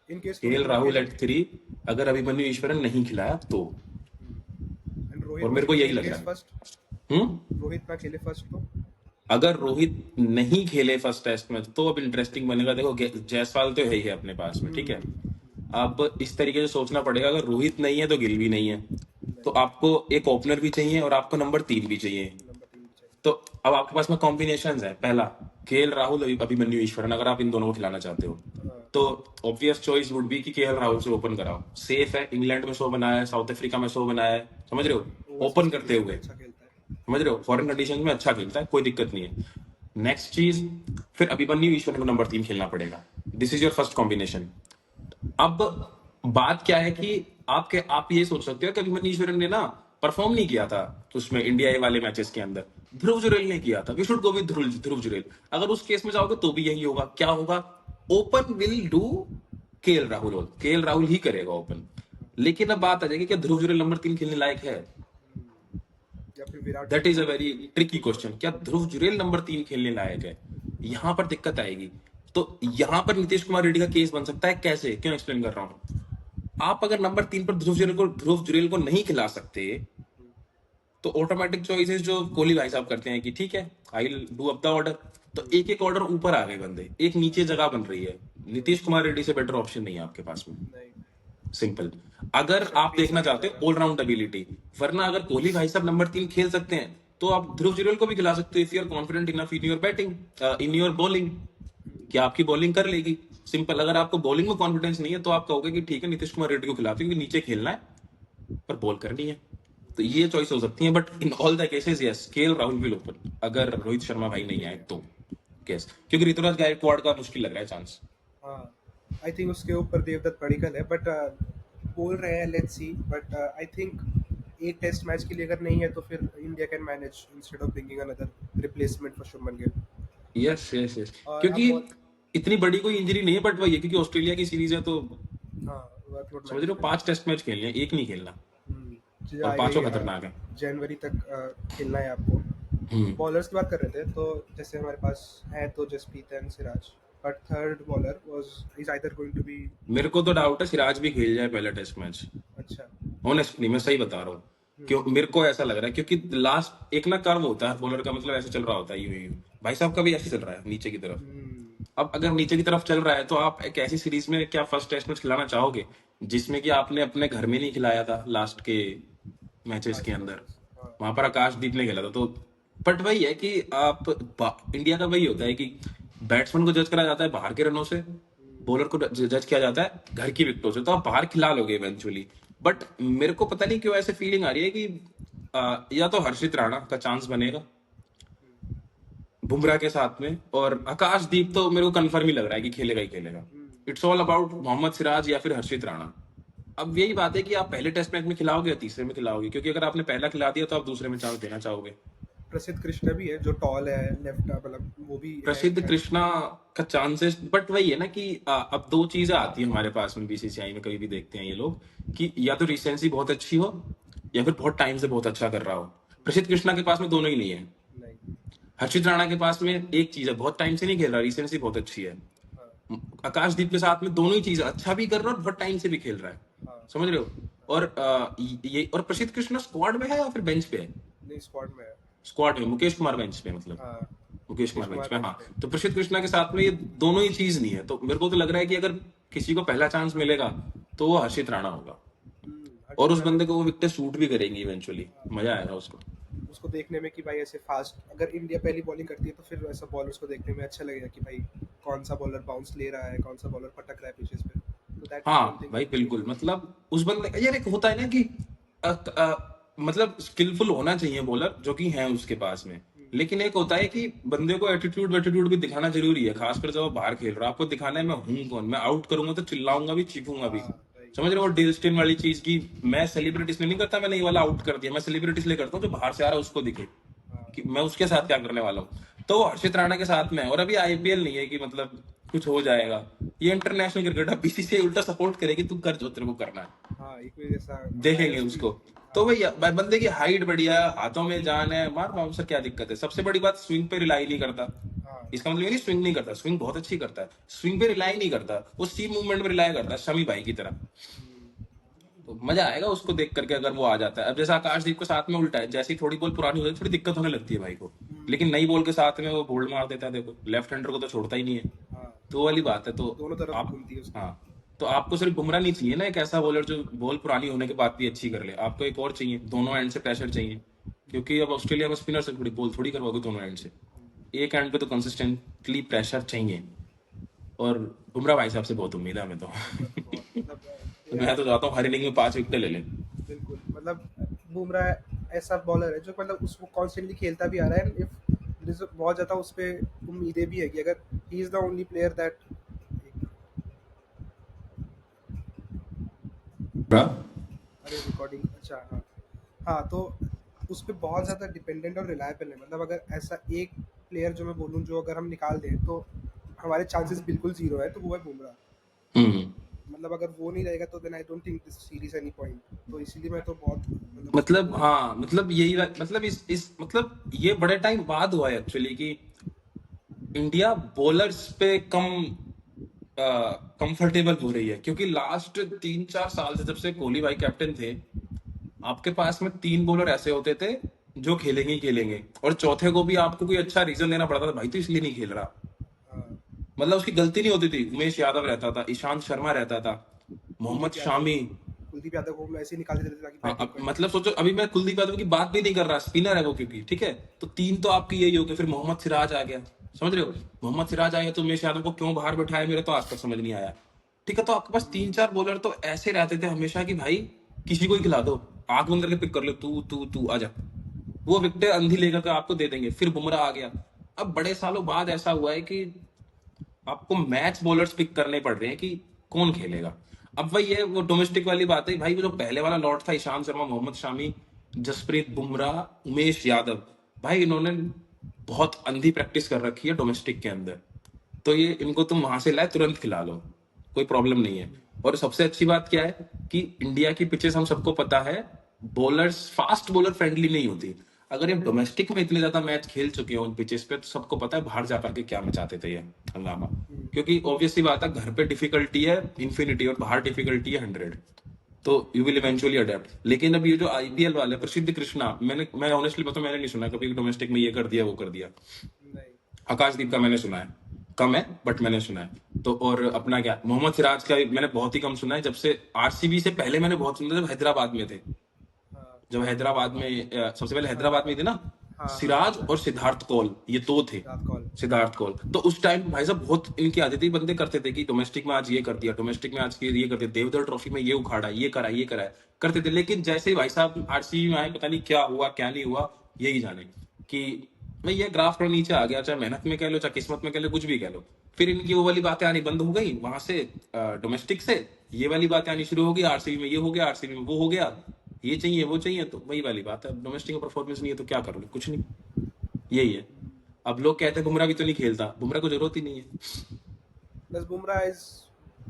S2: in case
S1: KL Rahul at 3 अगर अभिमन्यु ईश्वरन नहीं खिलाया तो। और मेरे को यही लग रहा है।
S2: फर्स्ट रोहित ना खेले फर्स्ट, तो
S1: अगर रोहित नहीं खेले फर्स्ट टेस्ट में तो अब इंटरेस्टिंग बनेगा। देखो जायसवाल तो है ही है अपने पास में, ठीक है, अब इस तरीके से सोचना पड़ेगा, अगर रोहित नहीं है तो गिल भी नहीं है, तो आपको एक ओपनर भी चाहिए और आपको नंबर 3 भी चाहिए।
S2: नंबर 3 चाहिए।
S1: तो अब आपके पास में कॉम्बिनेशन है, पहला केएल राहुल अभिमन्यु ईश्वरन, अगर आप इन दोनों को खिलाना चाहते हो तो ऑब्वियस चॉइस वुड बी कि केएल राहुल से ओपन कराओ, सेफ है, इंग्लैंड में 100 बनाया है, साउथ अफ्रीका में 100 बनाया है, समझ रहे हो, ओपन करते हुए,
S2: अच्छा खेलता है।
S1: समझ रहे हो, फॉरेन कंडीशन में अच्छा खेलता है, कोई दिक्कत नहीं है। नेक्स्ट चीज, फिर अभिमन्यु ईश्वरन को नंबर 3 खेलना पड़ेगा, this is your first combination. अब बात क्या है कि आप ये सोच सकते हो कि अभिमन्यु ईश्वरन ने ना परफॉर्म नहीं किया था उसमें इंडिया ए वाले मैचेस के अंदर, ध्रुव जुरेल ने किया था, वी शुड गो विद ध्रुव जुरेल। अगर उस केस में जाओगे तो भी यही होगा, क्या होगा, open will do KL Rahul ही करेगा ओपन। लेकिन अब बात आ जाएगी कि ध्रुव जुरेल नंबर 3 खेलने लायक है,
S2: या फिर Virat
S1: that is a very tricky question, क्या ध्रुव जुरेल नंबर 3 खेलने लायक है, यहां पर दिक्कत आएगी। तो यहां पर नीतीश कुमार रेड्डी का केस बन सकता है, कैसे, क्यों एक्सप्लेन कर रहा हूं। आप अगर नंबर 3 पर ध्रुव जुरेल को नहीं खिला सकते, तो ऑटोमेटिक चॉइसेस जो कोहली भाई साहब करते हैं कि ठीक है, I will do up the order, तो एक एक ऑर्डर ऊपर आ गए बंदे, एक नीचे जगह बन रही है। नीतीश कुमार रेड्डी से बेटर ऑप्शन नहीं है आपके पास में।
S2: नहीं।
S1: सिंपल। अगर
S2: अच्छा,
S1: आप
S2: पेस
S1: देखना
S2: बढ़
S1: चाहते
S2: जाएगा।
S1: हो ऑलराउंड एबिलिटी, वरना अगर कोहली भाई साहब नंबर 3 खेल सकते हैं तो आप ध्रुव जुरैल को भी खिला सकते हो, if you are confident enough in your batting, in your bowling, कि आपकी बॉलिंग कर लेगी। सिंपल। अगर आपको बॉलिंग में कॉन्फिडेंस नहीं है तो आप कहोगे कि ठीक है नीतीश कुमार रेड्डी को खिलाते हैं क्योंकि नीचे खेलना है पर बॉल करनी है। तो ये चॉइस हो सकती है, but in all the cases yes, KL Rahul will open अगर रोहित शर्मा भाई नहीं आए तो। यस, क्योंकि ऋतुराज गायकवाड़ का मुश्किल लग रहा है चांस।
S2: हाँ, आई थिंक उसके ऊपर देवदत्त पडिक्कल है, बट बोल रहे हैं let's see, but I think एक टेस्ट मैच के लिए अगर नहीं है तो फिर India can manage instead of bringing another replacement for Shubman Gill.
S1: Yes yes yes,
S2: और अब
S1: क्योंकि
S2: बॉल।
S1: इतनी बड़ी कोई इंजरी नहीं है, बट वही है क्योंकि ऑस्ट्रेलिया की सीरीज है तो
S2: हाँ, वर्कलोड
S1: समझ रहे हो,
S2: मैनेजमेंट।
S1: 5 टेस्ट मैच खेलने हैं, एक नहीं खेलना, और
S2: यही
S1: 5 खतरनाक है।
S2: जनवरी तक खेलना है आपको।
S1: हम्म।
S2: बॉलर्स की बात कर रहे थे तो जैसे हमारे पास है तो Jasprit and Siraj, but third bowler was is either going to be.
S1: मेरे को तो डाउट है सिराज भी खेल जाए पहला टेस्ट मैच।
S2: अच्छा।
S1: ऑनेस्टली मैं सही बता रहा हूँ, क्यों मेरे को ऐसा लग रहा है, क्योंकि लास्ट एक ना कर्व होता है बॉलर का, मतलब ऐसे चल रहा होता है यूं यूं, भाई साहब का भी ऐसे चल रहा है नीचे की तरफ।
S2: हम्म।
S1: अब अगर नीचे की तरफ चल रहा है तो आप एक ऐसी सीरीज में क्या फर्स्ट टेस्ट मैच खिलाना चाहोगे जिसमें कि आपने अपने घर में नहीं खिलाया था लास्ट के मैचेस के
S2: लास्ट
S1: अंदर,
S2: मैचेस, हाँ।
S1: वहां पर आकाशदीप ने खेला था तो। बट वही है कि आप इंडिया का वही होता है कि बैट्समैन को जज करा जाता है बाहर के रनों से, बॉलर को जज किया जाता है घर की विकेटों से, तो आप बाहर खिला लोगे इवेंचुअली। बट मेरे को पता नहीं क्यों ऐसे फीलिंग आ रही है कि या तो हर्षित राणा का चांस बनेगा बुमराह के साथ में, और आकाशदीप तो मेरे को कंफर्म ही लग रहा है कि खेलेगा ही खेलेगा। It's all about Mohammed Siraj या फिर हर्षित राणा। अब यही बात है कि आप पहले टेस्ट मैच में खिलाओगे या तीसरे में खिलाओगे, क्योंकि अगर आपने पहला खिला दिया तो आप दूसरे में चांस देना चाहोगे।
S2: प्रसिद्ध कृष्णा भी है जो टॉल है, लेफ्ट मतलब वो भी है
S1: प्रसिद्ध कृष्णा का चांसेस, बट वही है ना कि अब दो चीजें आती है हमारे पास में बीसीसीआई में, कभी भी देखते हैं ये लोग कि या तो रिसेंसी बहुत अच्छी हो या फिर बहुत टाइम से बहुत अच्छा कर रहा हो। प्रसिद्ध कृष्णा के पास में दोनों ही नहीं है।
S2: नहीं।
S1: हर्षित राणा के पास में एक चीज है, बहुत टाइम से नहीं खेल रहा, रिसेंसी बहुत अच्छी है।
S2: हाँ।
S1: आकाशदीप के साथ में दोनों ही चीज अच्छा भी कर रहा है और बहुत टाइम से भी खेल रहा है,
S2: हाँ।
S1: समझ रहे हो। और ये और प्रसिद्ध कृष्णा स्क्वाड में है या फिर बेंच पे है।
S2: नहीं, स्क्वाड में है।
S1: स्क्वाड में, मुकेश कुमार बेंच पे, मतलब
S2: हाँ,
S1: मुकेश
S2: मुकेश
S1: कुमार बेंच
S2: कुमार
S1: पे,
S2: बेंच
S1: हाँ।
S2: पे।
S1: तो प्रसिद्ध कृष्णा के साथ में ये दोनों ही चीज नहीं है, तो मेरे को तो लग रहा है कि अगर किसी को पहला चांस मिलेगा तो वो हर्षित राणा होगा, और
S2: हर्षित
S1: उस
S2: राणा
S1: बंदे को वो विकेट शूट भी करेंगी इवेंचुअली, मजा आएगा उसको।
S2: उसको देखने में कि भाई ऐसे फास्ट, अगर इंडिया पहली बॉलिंग करती है तो फिर ऐसा बॉलर्स को देखने में अच्छा लगेगा कि भाई कौन सा बॉलर बाउंस ले रहा है, कौन सा बॉलर पटक रहा है पिचेस पे, तो दैट इज
S1: हाँ
S2: समथिंग।
S1: भाई बिल्कुल, मतलब उस बंदे यार, एक होता है ना कि मतलब स्किलफुल होना चाहिए बॉलर जो कि है उसके पास में, लेकिन एक होता है कि बंदे को एटीट्यूड वेटीट्यूड भी दिखाना जरूरी है, खासकर जब आप बाहर खेल रहे हो, आपको दिखाना है मैं हूँ कौन, मैं आउट करूंगा तो चिल्लाऊंगा भी चीखूंगा भी,
S2: हाँ भाई।
S1: समझ रहे हो। डेल स्टेन वाली चीज की, मैं सेलिब्रिटीज ने नहीं करता, मैंने ये वाला आउट कर दिया, मैं सेलिब्रिटीज लिए करता हूँ जो बाहर से आ रहा है उसको दिखे
S2: हाँ।
S1: कि मैं उसके साथ क्या करने वाला हूँ। तो वो हर्षित राणा के साथ में है, और अभी आईपीएल नहीं है कि मतलब कुछ हो जाएगा, ये इंटरनेशनल क्रिकेट है, बीसीसीआई उल्टा सपोर्ट करेगी, तू कर जो तेरे को करना है,
S2: हाँ, एक कोई जैसा
S1: देखेंगे
S2: bias भी।
S1: उसको। तो
S2: हाँ।
S1: भैया बंदे की हाइट बढ़िया है, हाथों में जान है, मार बाउंसर क्या दिक्कत है। सबसे बड़ी बात, स्विंग पे रिलाई नहीं करता,
S2: हाँ।
S1: इसका मतलब ये नहीं स्विंग नहीं करता, स्विंग बहुत अच्छी करता है, स्विंग पे रिलाई नहीं करता, वो सी मूवमेंट में रिलाई करता है शमी भाई की तरह। तो मजा आएगा उसको देख करके अगर वो आ जाता है। अब जैसा आकाशदीप के साथ में उल्टा है, जैसी थोड़ी बॉल पुरानी हो जाती है थोड़ी दिक्कत होने लगती है भाई को, लेकिन नई बॉल के साथ में वो बोल्ड मार देता है, देखो लेफ्ट हैंडर को तो छोड़ता ही नहीं है।
S2: हाँ,
S1: तो वो वाली बात है। तो
S2: दोनों तरफ
S1: आप,
S2: घूमती है उसकी।
S1: हाँ, तो आपको सिर्फ बुमराह नहीं चाहिए ना एक ऐसा बॉलर जो बॉल पुरानी होने के बाद भी अच्छी कर ले, आपको एक और चाहिए, दोनों एंड से प्रेशर चाहिए, क्योंकि अब ऑस्ट्रेलिया में स्पिनर से थोड़ी बॉल थोड़ी करवाओगे दोनों एंड से, एक एंड पे तो कंसिस्टेंटली प्रेशर चाहिए। और बुमराह भाई साहब से बहुत उम्मीद है हमें तो।
S2: मतलब
S1: तो मैं तो चाहता हूँ हर इनिंग में 5 विकेट ले लें।
S2: बिल्कुल, मतलब बुमराह ऐसा बॉलर है जो मतलब उसको कॉन्स्टेंटली खेलता भी आ रहा है, इफ बहुत ज्यादा उस पे उम्मीदें भी है कि अगर he is the only player that. अरे रिकॉर्डिंग, अच्छा हाँ। हाँ, तो उस पे बहुत ज़्यादा डिपेंडेंट और रिलायबल है, मतलब अगर ऐसा एक प्लेयर जो मैं बोलूँ जो अगर हम निकाल दें तो हमारे चांसेस बिल्कुल जीरो है, तो वो है बुमराह।
S1: हम्म।
S2: मतलब अगर वो नहीं रहेगा तो then I don't think this series any point, तो इसीलिए मैं तो बहुत मतलब उसको
S1: मतलब हाँ, मतलब यही मतलब इस मतलब ये बड़े टाइम बाद हुआ है एक्चुअली कि इंडिया बॉलर्स पे कम कंफर्टेबल हो रही है, क्योंकि लास्ट 3-4 साल से जब से कोहली भाई कैप्टन थे, आपके पास में 3 बॉलर ऐसे होते थे जो खेलेंगे ही खेलेंगे, और चौथे को भी आपको कोई अच्छा रीजन देना पड़ता था, भाई तो इसलिए नहीं खेल रहा,
S2: हाँ।
S1: मतलब उसकी गलती नहीं होती थी। उमेश यादव रहता था, ईशांत शर्मा रहता था, मोहम्मद
S2: कुलदीप यादव
S1: शामी।
S2: कुलदीप यादव को ऐसे ही निकाल देते थे ताकि
S1: हाँ,
S2: बैटिंग
S1: अब
S2: करे।
S1: मतलब सोचो, अभी मैं कुलदीप यादव की बात भी नहीं कर रहा, स्पिनर है वो, क्योंकि ठीक है, तो तीन तो आपकी यही हो गए। फिर मोहम्मद सिराज आ गया, समझ रहे हो, मोहम्मद सिराज आया तो उमेश यादव को क्यों बाहर बैठाया मेरे तो आज तक समझ नहीं आया। ठीक है, तो आपके पास तीन चार बॉलर तो ऐसे रहते थे हमेशा कि भाई किसी को ही खिला दो, आंख बंद करके पिक कर लो, तू तू तू आजा, वो विकेट अंधी लेकर के आपको दे देंगे। फिर बुमराह आ गया। अब बड़े सालों बाद ऐसा हुआ है कि आपको मैच बॉलर्स पिक करने पड़ रहे हैं कि कौन खेलेगा। अब वही है, वो डोमेस्टिक वाली बात है भाई, वो जो पहले वाला लॉट था, ईशांत शर्मा, मोहम्मद शामी, जसप्रीत बुमराह, उमेश यादव, भाई इन्होंने बहुत अंधी प्रैक्टिस कर रखी है डोमेस्टिक के अंदर। तो ये इनको तुम वहां से लाए तुरंत खिला लो, कोई प्रॉब्लम नहीं है। और सबसे अच्छी बात क्या है कि इंडिया की पिचेस हम सबको पता है, बॉलर्स फास्ट बॉलर फ्रेंडली नहीं होती। अगर ये डोमेस्टिक में इतने ज्यादा मैच खेल चुके हैं उन पिचेस पे, तो सबको पता है बाहर जाकर के क्या मचाते थे ये हंगामा। क्योंकि ऑब्वियसली बात है, घर पे डिफिकल्टी है इन्फिनिटी और बाहर डिफिकल्टी है 100, तो यू विल इवेंचुअली अडेप्ट। लेकिन अब ये जो आईपीएल वाले प्रसिद्ध कृष्णा, मैं ऑनेस्टली बताऊं, मैंने नहीं सुना कभी डोमेस्टिक में ये कर दिया वो कर दिया।
S2: नहीं।
S1: आकाशदीप का मैंने सुना है, कम है बट मैंने सुना है। तो और अपना क्या, मोहम्मद सिराज का मैंने बहुत ही कम सुना है। जब से आरसीबी से पहले मैंने बहुत सुना था, जब हैदराबाद में थे,
S2: हाँ
S1: जब हैदराबाद में सबसे पहले हैदराबाद में थे ना,
S2: हाँ
S1: सिराज
S2: हाँ।
S1: और सिद्धार्थ कौल, ये दो थे।
S2: सिद्धार्थ कौल।
S1: सिद्धार्थ कौल, तो उस टाइम भाई साहब बहुत इनकी आदत ही बंदे करते थे कि डोमेस्टिक में आज ये कर दिया, डोमेस्टिक में आज ये कर दिया, देवधर ट्रॉफी में ये उखाड़ा, ये करा, ये करा, करते थे। लेकिन जैसे ही भाई साहब आरसीबी में आए, पता नहीं क्या हुआ क्या नहीं हुआ, यही जाने कि भाई ये ग्राफ पर नीचे आ गया, चाहे मेहनत में कह लो, चाहे किस्मत में कह लो, कुछ भी कह लो। फिर इनकी वो वाली बातें आनी बंद हो गई वहां से, डोमेस्टिक से ये वाली बातें आनी शुरू हो गई, आरसीबी में ये हो गया, आरसीबी में वो हो गया, ये चाहिए वो चाहिए। तो वही वाली बात है, डोमेस्टिक में परफॉर्मेंस नहीं है तो क्या करोगे, कुछ नहीं, यही है। अब लोग कहते हैं बुमराह भी तो नहीं खेलता, बुमराह को जरूरत ही नहीं है।
S2: प्लस बुमराह इज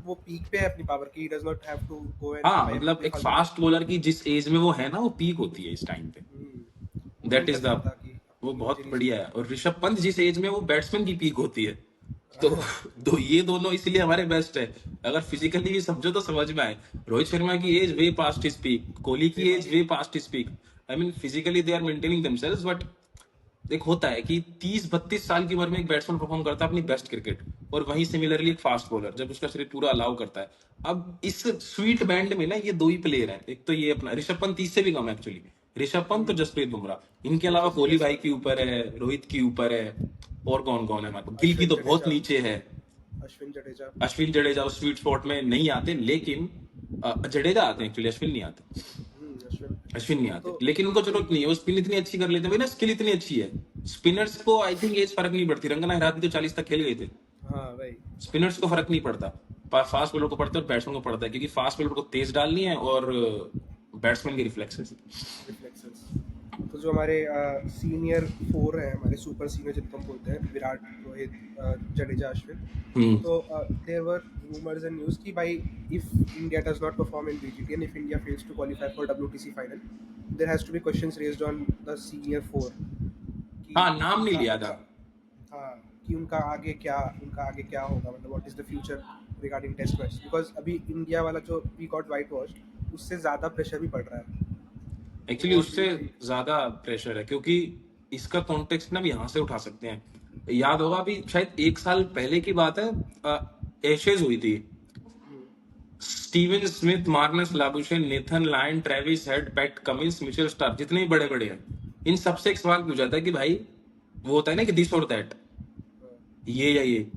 S2: वो पीक पे है अपनी पावर की, does not have to go and
S1: हाँ, मतलब एक
S2: बेफालतू
S1: फास्ट बॉलर की जिस एज में वो है ना, वो पीक होती है इस टाइम पे,
S2: वो नहीं
S1: दैट
S2: कर
S1: इज द,
S2: सकता कि
S1: वो
S2: अपनी
S1: बहुत
S2: इंजरीज
S1: बढ़िया
S2: की।
S1: है। और ऋषभ पंत जिस एज में, वो बैट्समैन की पीक होती है। तो ये दोनों इसलिए हमारे बेस्ट है। अगर फिजिकली भी समझो तो समझ में आए, रोहित शर्मा की age way past his peak, Kohli की age way past his peak. I mean physically they are maintaining themselves, but एक होता है कि 30-32 साल की उम्र में एक बैट्समैन परफॉर्म करता है अपनी बेस्ट क्रिकेट, और वहीं सिमिलरली एक फास्ट बॉलर जब उसका शरीर पूरा अलाउ करता है। अब इस स्वीट बैंड में ना ये दो ही प्लेयर हैं, एक तो ये अपना ऋषभ पंत 30 से भी कम है एक्चुअली, ऋषभ पंत और जसप्रीत बुमराह। इनके अलावा कोहली भाई के ऊपर है, रोहित के ऊपर है, और कौन कौन है हमारे पास? गिल की
S2: अश्विन
S1: तो बहुत
S2: जडेजा।
S1: नीचे है।
S2: अश्विन जडेजा।
S1: अश्विन जडेजा उस स्वीट स्पॉट में नहीं आते, लेकिन जडेजा आते हैं एक्चुअली, अश्विन नहीं आते।
S2: अश्विन।
S1: अश्विन नहीं आते,
S2: तो
S1: लेकिन उनको जरूरत नहीं है, वो स्पिन इतनी अच्छी कर लेते हैं भाई ना, स्किल इतनी अच्छी है। स्पिनर्स को आई थिंक एज फर्क नहीं पड़ती, रंगना हिरात भी तो 40 तक खेल गए थे।
S2: हाँ भाई।
S1: स्पिनर्स को फर्क नहीं पड़ता, फास्ट बॉलर को पड़ता है और बैट्समैन को पड़ता है, क्योंकि फास्ट बॉलर को तेज डालनी है और बैट्समैन के रिफ्लेक्सेस।
S2: रिफ्लेक्सेस। तो जो हमारे सीनियर फोर हैं, हमारे सुपर सीनियर जिनको हम बोलते हैं, विराट, रोहित, जडेजा, अश्विन, तो there were rumours and news कि भाई if India does not perform in BGT and if India fails to qualify for WTC final, there has to be questions raised on the senior four कि
S1: हाँ, नाम नहीं
S2: उनका
S1: लिया था।
S2: हाँ कि उनका आगे क्या होगा, मतलब what is the future regarding test match, because अभी इंडिया वाला जो वी गॉट वाइट वॉश, उससे ज़्यादा प्रेशर भी पड़ रहा है।
S1: एक्चुअली
S2: What do
S1: उससे
S2: you think?
S1: ज्यादा प्रेशर है, क्योंकि इसका कॉन्टेक्स्ट ना हम यहाँ से उठा सकते हैं। याद होगा अभी शायद 1 साल पहले की बात है, एशेज हुई थी। Steven Smith, Marnus Labuschagne, Nathan Lyon, Travis head, PAT Cummins, Mitchell Starc, जितने भी बड़े बड़े हैं, इन सबसे एक सवाल पूछा था कि भाई, वो होता है ना कि दिस और दैट, ये या ये,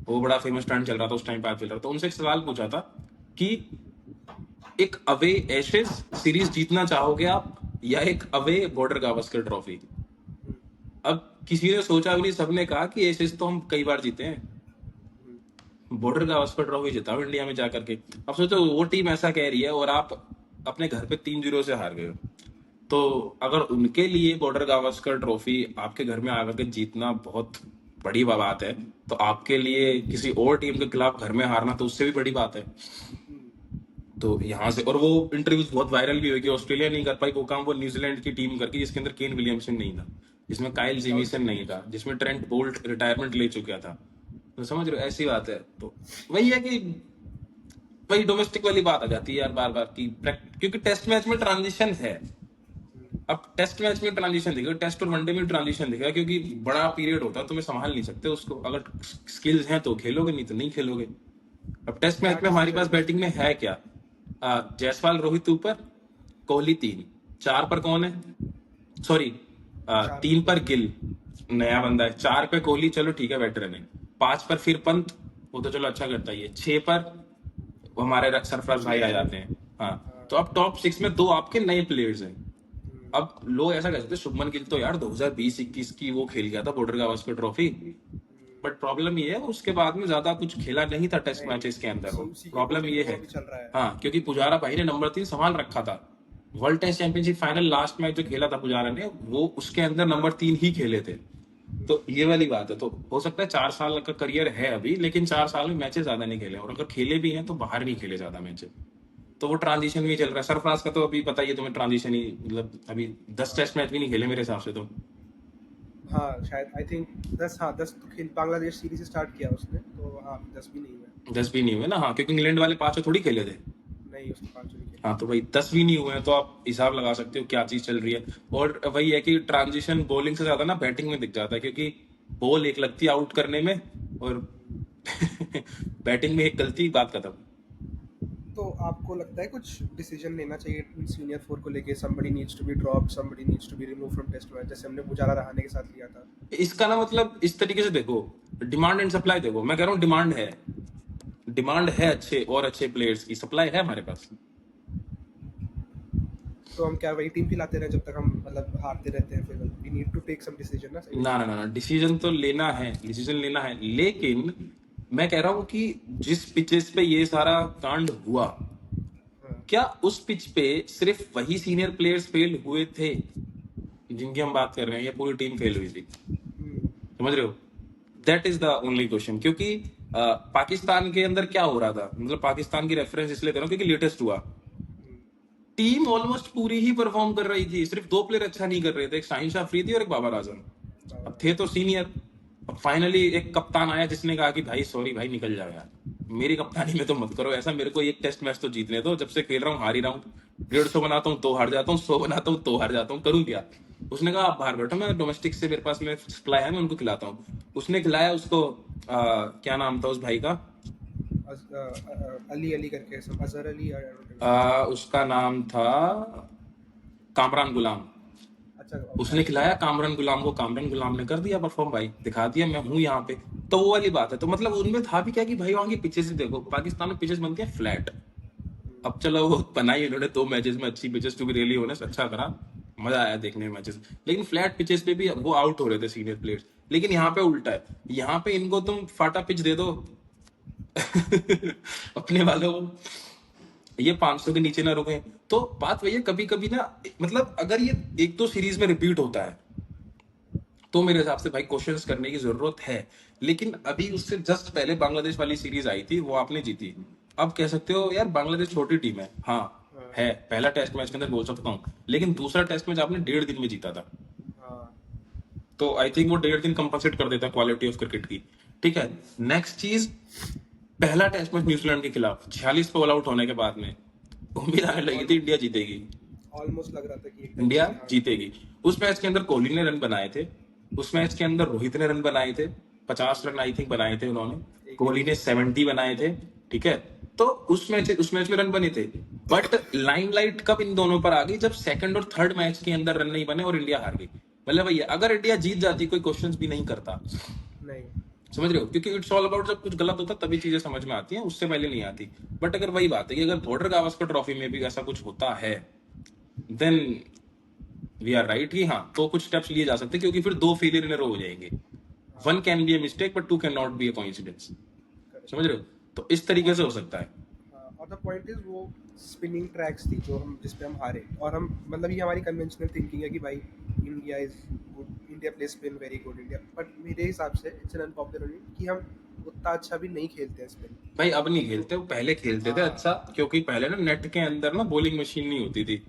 S1: वो बड़ा फेमस ट्रेंड चल रहा था उस टाइम पे, चल रहा था। तो उनसे एक सवाल पूछा था कि एक अवे एशेज सीरीज जीतना चाहोगे आप, या एक अवे बॉर्डर गावस्कर ट्रॉफी? अब किसी ने सोचा भी नहीं, सबने कहा कि एशेज तो हम कई बार जीते हैं, बॉर्डर गावस्कर ट्रॉफी जीता हूं इंडिया में जाकर के। अब सोचो वो टीम ऐसा कह रही है और आप अपने घर पे 3-0 से हार गए हो। तो अगर उनके लिए बॉर्डर गावस्कर ट्रॉफी आपके घर में आकर के जीतना बहुत बड़ी बात है, तो आपके लिए किसी और टीम के खिलाफ घर में हारना तो उससे भी बड़ी बात है। तो यहाँ से, और वो इंटरव्यूज बहुत वायरल भी हुई कि ऑस्ट्रेलिया नहीं कर पाई वो काम, वो न्यूजीलैंड की टीम करके, जिसके अंदर केन विलियमसन नहीं था, जिसमें काइल जेमिसन नहीं था, जिसमें ट्रेंट बोल्ट रिटायरमेंट ले चुका था। तो समझ रहे हो, ऐसी बात है। तो वही है कि वही डोमेस्टिक वाली बात आ जाती है यार बार बार की, क्योंकि टेस्ट मैच में ट्रांजिशन है। अब टेस्ट मैच में ट्रांजिशन दिखेगा, टेस्ट और वनडे में ट्रांजिशन दिखेगा, क्योंकि बड़ा पीरियड होता है, तुम्हें संभाल नहीं सकते उसको। अगर स्किल्स हैं तो खेलोगे, नहीं तो नहीं खेलोगे। अब टेस्ट मैच में हमारे पास बैटिंग में है क्या? जायसवाल रोहित ऊपर, कोहली 3, 4 पर कौन है? सॉरी,
S2: चार
S1: 3 पर
S2: कोहली।
S1: गिल, नया बंदा है। 4 पे कोहली, चलो ठीक है, वेटरन है। 5 पर फिर पंत, वो तो चलो अच्छा करता ही है। 6 पर हमारे सरफराज भाई आ
S2: चेतेश्वर।
S1: जाते हैं। हाँ,
S2: हाँ।
S1: तो अब टॉप 6 में 2 आपके नए प्लेयर्स हैं।
S2: हम्म,
S1: अब लोग ऐसा कह सकते हैं शुभमन गिल तो यार 2020-21 की वो खेल गया था border Gavaskar trophy, but problem ये है उसके बाद में ज्यादा कुछ खेला नहीं था टेस्ट
S2: नहीं,
S1: मैचेस के अंदर वो।
S2: उसी की
S1: प्रॉब्लम
S2: कोचिंग
S1: ये
S2: में
S1: है,
S2: वो भी चल रहा है।
S1: हाँ, क्योंकि पुजारा भाई ने नंबर 3 संभाल रखा था। World test championship final last match जो खेला था पुजारा ने, वो उसके अंदर नंबर 3 ही खेले थे। तो ये वाली बात है। तो हो सकता है 4 साल का करियर है अभी, लेकिन 4 साल में मैचेस ज्यादा नहीं खेले, और अगर खेले भी हैं तो बाहर नहीं खेले ज्यादा मैचेस। तो वो ट्रांजिशन भी चल रहा है। सरफराज का तो अभी पता ही है तुम्हें, ट्रांजिशन ही, मतलब अभी 10 टेस्ट मैच भी नहीं खेले मेरे हिसाब से तो।
S2: हाँ शायद, आई थिंक 10, हाँ 10 तो खेल बांग्लादेश सीरीज स्टार्ट किया उसने, तो हाँ 10 भी नहीं हुए।
S1: 10 भी नहीं हुए ना, हाँ, क्योंकि इंग्लैंड वाले 5 थोड़ी खेले थे।
S2: नहीं, उसने 5 नहीं खेले।
S1: हाँ, तो भाई 10 भी नहीं हुए हैं, तो आप हिसाब लगा सकते हो क्या चीज चल रही है। और वही है कि ट्रांजिशन बॉलिंग से ज्यादा ना बैटिंग में दिख जाता है, क्योंकि बॉल एक लगती है आउट करने में, और बैटिंग में एक गलती, बात खत्म।
S2: तो आपको लगता है कुछ डिसीजन लेना चाहिए सीनियर 4 को लेके? somebody needs to be dropped, somebody needs to be removed from test match, जैसे हमने पुजारा रहाणे के साथ लिया था।
S1: इसका ना मतलब इस तरीके से देखो, डिमांड एंड सप्लाई देखो। मैं कह रहा हूँ डिमांड है, डिमांड है अच्छे और अच्छे प्लेयर्स की, सप्लाई है हमारे पास।
S2: तो हम क्या वही टीम खिलाते रहे जब तक हम मतलब हारते रहते हैं? फिर we need to take some decision ना, सही।
S1: ना ना ना ना, डिसीजन तो लेना है, डिसीजन लेना है, लेकिन मैं कह रहा हूं कि जिस पिचेस पे ये सारा कांड हुआ,
S2: हाँ।
S1: क्या उस पिच पे सिर्फ वही सीनियर प्लेयर्स फेल हुए थे जिनकी हम बात कर रहे हैं, या पूरी टीम फेल हुई थी?
S2: हम्म,
S1: समझ रहे हो? That is the only question. क्योंकि पाकिस्तान के अंदर क्या हो रहा था, मतलब पाकिस्तान की रेफरेंस इसलिए कर रहा हूं क्योंकि लेटेस्ट हुआ। टीम ऑलमोस्ट पूरी ही परफॉर्म कर रही थी, सिर्फ 2 प्लेयर अच्छा नहीं कर रहे थे, एक शाहिन शाह अफरीदी और एक बाबर आजम। अब थे तो सीनियर। अब फाइनली एक कप्तान आया जिसने कहा कि भाई सॉरी भाई, निकल जाओ यार, मेरी कप्तानी में तो मत करो ऐसा, मेरे को एक टेस्ट मैच तो जीतने दो, जब से खेल रहा हूँ हार ही रहा हूँ। 150 बनाता हूँ तो हार जाता हूँ, 100 बनाता हूँ तो हार जाता हूँ, करूँ क्या? उसने कहा आप बाहर बैठो, मैं डोमेस्टिक से मेरे पास में सप्लाई है, मैं उनको खिलाता हूँ। उसने खिलाया उसको, क्या नाम था उस भाई का?
S2: अली अली करके, सब Azhar Ali, I don't remember।
S1: उसका नाम था कामरान गुलाम।
S2: अच्छा,
S1: उसने खिलाया कामरान गुलाम को, कामरान गुलाम ने कर दिया परफॉर्म भाई, दिखा दिया मैं हूं यहाँ पे। तो वो वाली बात है। तो मतलब उनमें था भी क्या कि भाई वहां की पिचेस देखो, पाकिस्तान में पिचेस बनती है फ्लैट। अब चलो वो बनाई उन्होंने 2 मैचेस में अच्छी pitches, to be really honest, अच्छा करा, मजा आया देखने में मैचेस। लेकिन फ्लैट पिचेस पे भी वो आउट हो रहे थे सीनियर प्लेयर्स। लेकिन यहाँ पे उल्टा है, यहाँ पे इनको तुम फाटा पिच दे दो अपने वालों को, ये 500 के नीचे ना रुके। तो बात वही है, कभी कभी ना, मतलब अगर ये 1-2 सीरीज में रिपीट होता है तो मेरे हिसाब से भाई क्वेश्चंस करने की जरूरत है। लेकिन अभी उससे जस्ट पहले बांग्लादेश वाली सीरीज आई थी, वो आपने जीती। अब कह सकते हो यार बांग्लादेश छोटी टीम है, हाँ
S2: हाँ।
S1: है, पहला टेस्ट मैच के अंदर बोल सकता हूँ, लेकिन दूसरा टेस्ट मैच आपने 1.5 दिन में जीता था।
S2: हाँ।
S1: तो आई थिंक वो 1.5 दिन कंपनसेट कर देता है क्वालिटी ऑफ क्रिकेट की। ठीक है, नेक्स्ट चीज, पहला टेस्ट मैच न्यूजीलैंड के खिलाफ 46 पे ऑल आउट होने के बाद में उम्मीद आने लगी थी इंडिया जीतेगी,
S2: ऑलमोस्ट लग रहा था कि एकदम
S1: इंडिया
S2: से, हाँ।
S1: जीतेगी। उस मैच के अंदर कोहली ने रन बनाए थे, उस मैच के अंदर रोहित ने रन बनाए थे, 50 रन आई थिंक बनाए थे उन्होंने, कोहली ने 70 बनाए थे। ठीक है, तो उस मैच में रन बने थे। बट लाइमलाइट कब इन दोनों पर आ गई, जब सेकंड और थर्ड मैच के अंदर रन नहीं बने और इंडिया हार गई। मतलब भैया अगर इंडिया जीत जाती कोई क्वेश्चन भी नहीं करता।
S2: नहीं।
S1: समझ रहे हो? क्योंकि इट्स ऑल अबाउट, जब कुछ गलत होता तभी चीजें समझ में आती हैं, उससे पहले नहीं आती। बट अगर वही बात है कि अगर बॉर्डर गावस्कर ट्रॉफी में भी ऐसा कुछ होता है, देन वी आर राइट कि हाँ, तो कुछ स्टेप्स लिए जा सकते हैं, क्योंकि फिर 2 फेलियर इन रो हो जाएंगे। 1 can be a mistake but 2 can not be A coincidence. समझ रहे हो? तो इस तरीके से हो सकता है।
S2: हाँ, और द पॉइंट इज वो स्पिनिंग ट्रैक्स थी जो हम, जिस पे हम हारे, और हम मतलब ये हमारी कन्वेंशनल थिंकिंग है कि भाई India is good, India play spin very good India, but मेरे हिसाब से इट्स एन अनपॉपुलर ओपिनियन कि हम उतना अच्छा भी नहीं खेलते हैं स्पिन।
S1: भाई अब नहीं खेलते, वो पहले खेलते थे अच्छा, क्योंकि पहले ना नेट के अंदर ना बॉलिंग मशीन नहीं होती थी।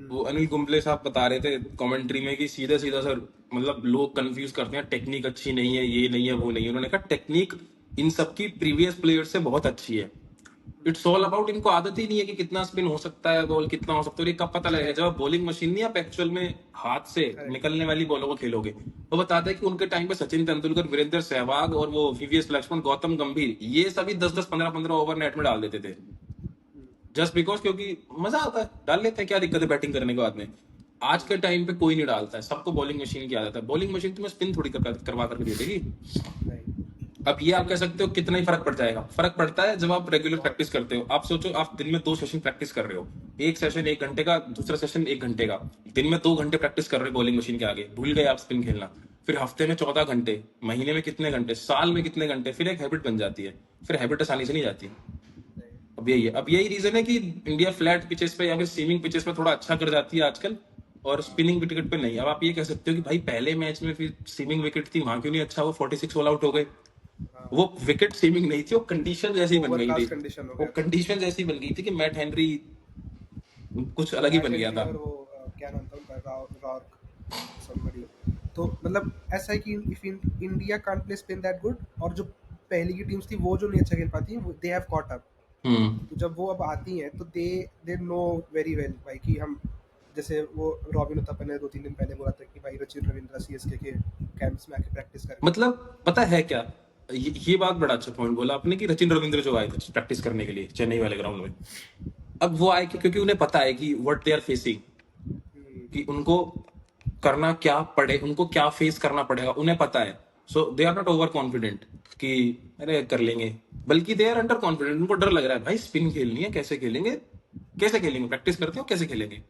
S1: वो अनिल कुंबले साहब बता रहे थे कमेंट्री में कि सीधा सीधा सर, मतलब लोग कंफ्यूज करते हैं, टेक्निक अच्छी नहीं है, ये नहीं है, वो नहीं है। उन्होंने कहा टेक्निक इन सबकी प्रीवियस प्लेयर से बहुत अच्छी है। इट्स ऑल अबाउट, इनको आदत ही नहीं है कि कितना स्पिन हो सकता है, बॉल कितना हो सकता है। और ये कब पता लगेगा, जब बॉलिंग मशीन नहीं, आप एक्चुअल में हाथ से निकलने वाली बॉलों को खेलोगे। वो बताते हैं कि उनके टाइम पे सचिन तेंदुलकर, वीरेंद्र सहवाग और वो वीवीएस लक्ष्मण, गौतम गंभीर, ये सभी 10-10, 15-15 ओवर नेट में डाल देते थे। जस्ट बिकॉज, क्योंकि मजा आता है, डाल लेते हैं, क्या दिक्कत है बैटिंग करने के बाद में। आज के टाइम पे कोई नहीं डालता है, सबको बॉलिंग मशीन की आदत है। बॉलिंग मशीन तुम्हें स्पिन थोड़ी करवा करके दे देगी।
S2: नहीं,
S1: अब ये आप कह सकते हो कितना ही फर्क पड़ जाएगा, फर्क पड़ता है जब आप रेगुलर
S2: बहुत।
S1: प्रैक्टिस करते हो। आप सोचो, आप दिन में 2 सेशन प्रैक्टिस कर रहे हो, एक सेशन 1 घंटे का, दूसरा सेशन 1 घंटे का, दिन में 2 घंटे प्रैक्टिस कर रहे हो बॉलिंग मशीन के आगे, भूल गए आप स्पिन खेलना। फिर हफ्ते में 14 घंटे, महीने में कितने घंटे, साल में कितने घंटे, फिर एक हैबिट बन जाती है। फिर हैबिट आसानी से नहीं जाती।
S2: नहीं,
S1: अब यही है, अब यही रीजन है कि इंडिया फ्लैट पिचेस पे या फिर स्विमिंग पिचेस पे थोड़ा अच्छा कर जाती है आजकल, और स्पिनिंग विकेट पे नहीं। अब आप ये कह सकते हो कि भाई पहले मैच में फिर स्विमिंग विकेट थी, वहां क्यों नहीं अच्छा, वो 46 ऑल आउट हो गए।
S2: हाँ,
S1: वो विकेट स्विमिंग नहीं थी, वो कंडीशन जैसी बन गई थी।
S2: ओवरकास्ट कंडीशन हो
S1: वो
S2: गया था।
S1: कंडीशन जैसी बन गई थी कि मैट हेनरी कुछ अलग ही
S2: मैट
S1: बन गया
S2: हेनरी
S1: था।
S2: और वो क्या नाम था उनका, रॉर्क somebody। तो मतलब ऐसा है कि if India can't play spin that good, और जो पहले की टीम्स थी वो जो नहीं अच्छा खेल पाती, दे हैव कॉट अप।
S1: हम्म।
S2: तो जब वो अब आती हैं तो दे नो वेरी वेल भाई कि हम, जैसे वो रॉबिन उथप्पा ने 2-3 दिन पहले बोला था कि भाई रचिन रविंद्र सीएसके के कैंप्स में आके प्रैक्टिस करके।
S1: मतलब पता है क्या, ये बात बड़ा अच्छा पॉइंट बोला आपने कि रचिन रविंद्र जो आए थे प्रैक्टिस करने के लिए चेन्नई वाले ग्राउंड में, अब वो आए क्योंकि उन्हें पता है कि व्हाट दे आर फेसिंग, कि उनको करना क्या पड़े, उनको क्या फेस करना पड़ेगा, उन्हें पता है। So they are not over confident कि अरे कर लेंगे, बल्कि दे आर अंडर कॉन्फिडेंट। उनको डर लग रहा है, भाई स्पिन खेलनी है, कैसे खेलेंगे, कैसे खेलेंगे, प्रैक्टिस करते हो कैसे खेलेंगे।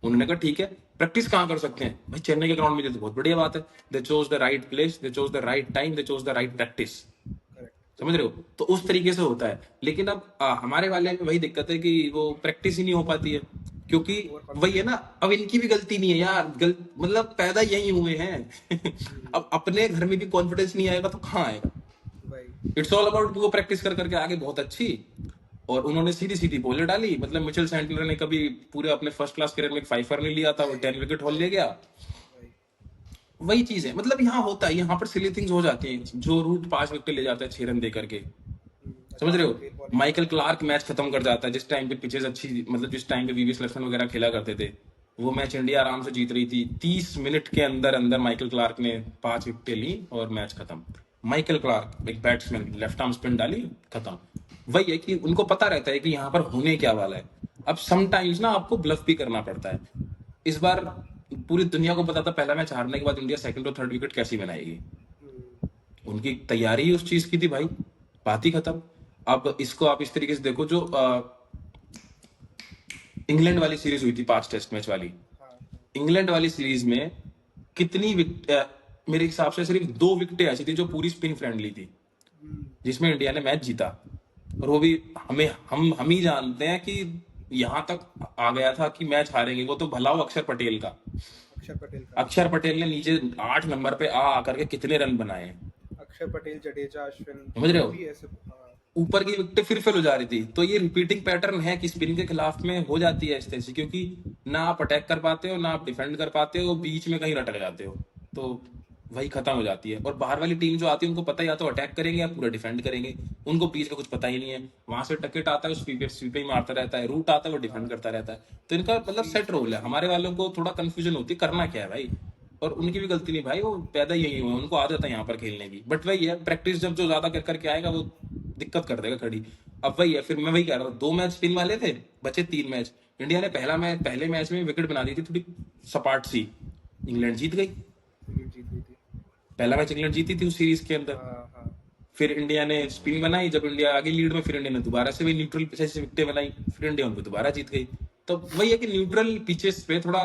S1: उन्होंने कहा ठीक है, प्रैक्टिस कहाँ कर सकते हैं भाई, चेन्नई के ग्राउंड में, तो बहुत बढ़िया बात है। They chose the right place, they chose the right time, they chose the right practice.
S2: Correct.
S1: समझ रहे हो, तो उस तरीके से होता है। लेकिन अब हमारे वाले में वही दिक्कत है कि वो प्रैक्टिस ही नहीं हो पाती है, क्योंकि
S2: ओवर
S1: वही है
S2: कॉन्फिडेंस।
S1: ना। अब इनकी भी गलती नहीं है यार, मतलब पैदा यही हुए हैं। अब अपने घर में भी कॉन्फिडेंस नहीं आएगा तो कहाँ आएगा।
S2: भाई।
S1: इट्स ऑल अबाउट वो प्रैक्टिस कर करके आगे बहुत अच्छी, और उन्होंने सीधी सीधी बॉलें डाली। मतलब मिचेल सैंटनर ने कभी पूरे अपने फर्स्ट क्लास करियर में एक 5 नहीं लिया था, वो 10 विकेट हॉल ले गया।
S2: भाई।
S1: वही चीज है, मतलब यहाँ होता है, यहाँ पर सिली थिंग्स हो जाती हैं। जो रूट 5 विकेट ले जाता है 6 रन दे करके, समझ रहे
S2: अचानक
S1: हो।
S2: तेज बॉलिंग
S1: माइकल
S2: करता है।
S1: क्लार्क मैच खत्म कर जाता है, जिस टाइम पे पिचेस अच्छी, मतलब जिस टाइम पे वीवीएस लक्ष्मण वगैरह खेला करते थे, वो मैच इंडिया आराम से जीत रही थी। 30 मिनट के अंदर अंदर माइकल क्लार्क ने 5 विकेटें ली और मैच खत्म। माइकल क्लार्क एक बैट्समैन, लेफ्ट आर्म स्पिन डाली, खत्म। वही है कि उनको पता रहता है कि यहाँ पर होने क्या वाला है। अब समटाइम्स ना आपको ब्लफ भी करना पड़ता है। इस बार पूरी दुनिया को पता था पहला मैच हारने के बाद इंडिया सेकंड और थर्ड विकेट कैसी बनाएगी।
S2: हम्म,
S1: उनकी तैयारी ही उस चीज की थी भाई, बात ही खत्म। अब इसको आप इस तरीके से देखो, जो इंग्लैंड वाली सीरीज हुई थी 5 टेस्ट मैच वाली,
S2: हाँ।
S1: इंग्लैंड वाली सीरीज में कितनी मेरे हिसाब से सिर्फ 2 विकेटें ऐसी थी जो पूरी स्पिन फ्रेंडली थी,
S2: हम्म,
S1: जिसमें इंडिया ने मैच जीता। और वो भी हमें हम ही जानते हैं कि यहां तक आ गया था कि मैच हारेंगे। वो तो भला हो अक्षर पटेल का,
S2: अक्षर पटेल का।
S1: अक्षर पटेल ने नीचे 8 नंबर पे आकर के कितने रन बनाए हैं,
S2: अक्षर पटेल, जडेजा, अश्विन,
S1: समझ रहे
S2: जो
S1: हो।
S2: भी ऐसे। हाँ।
S1: ऊपर की विकेटें फिर फेल हो जा रही थी। तो ये रिपीटिंग पैटर्न है कि स्पिन के खिलाफ में हो जाती है इस तरह से, क्योंकि ना आप अटैक कर पाते हो, ना आप डिफेंड कर पाते हो, बीच में कहीं लटक जाते हो, तो वही खत्म हो जाती है। और बाहर वाली टीम जो आती है उनको पता है या तो अटैक करेंगे या पूरा डिफेंड करेंगे, उनको बीच का कुछ पता ही नहीं है। वहां से टकेट आता है, स्वीप ही मारता रहता है, रूट आता है, वो डिफेंड करता रहता है। तो इनका मतलब
S2: स्वीप
S1: सेट रोल है।
S2: स्वीप।
S1: हमारे वालों को थोड़ा कंफ्यूजन होती है करना क्या है भाई। और उनकी भी गलती नहीं भाई, वो पैदा यही हुए, उनको आदत है यहाँ पर खेलने की। बट वही है, प्रैक्टिस जब जो ज्यादा कर करके आएगा वो दिक्कत कर देगा खड़ी। अब वही है, फिर मैं वही कह रहा हूँ, 2 मैच स्पिन वाले थे, बचे 3 मैच। इंडिया ने पहले मैच में विकेट बना दी थी थोड़ी सपाट सी, इंग्लैंड जीत गई।
S2: इंग्लैंड जीत गई थी।
S1: पहला मैच इंग्लैंड जीती थी उस सीरीज के अंदर।
S2: हाँ, हाँ।
S1: फिर इंडिया ने स्पिन बनाई, जब इंडिया आगे लीड में, फिर इंडिया ने दोबारा से भी न्यूट्रल पिचेस से विकेटें बनाई, फिर इंडिया उनको दोबारा जीत गई। तो वही है कि न्यूट्रल पिचेस पे थोड़ा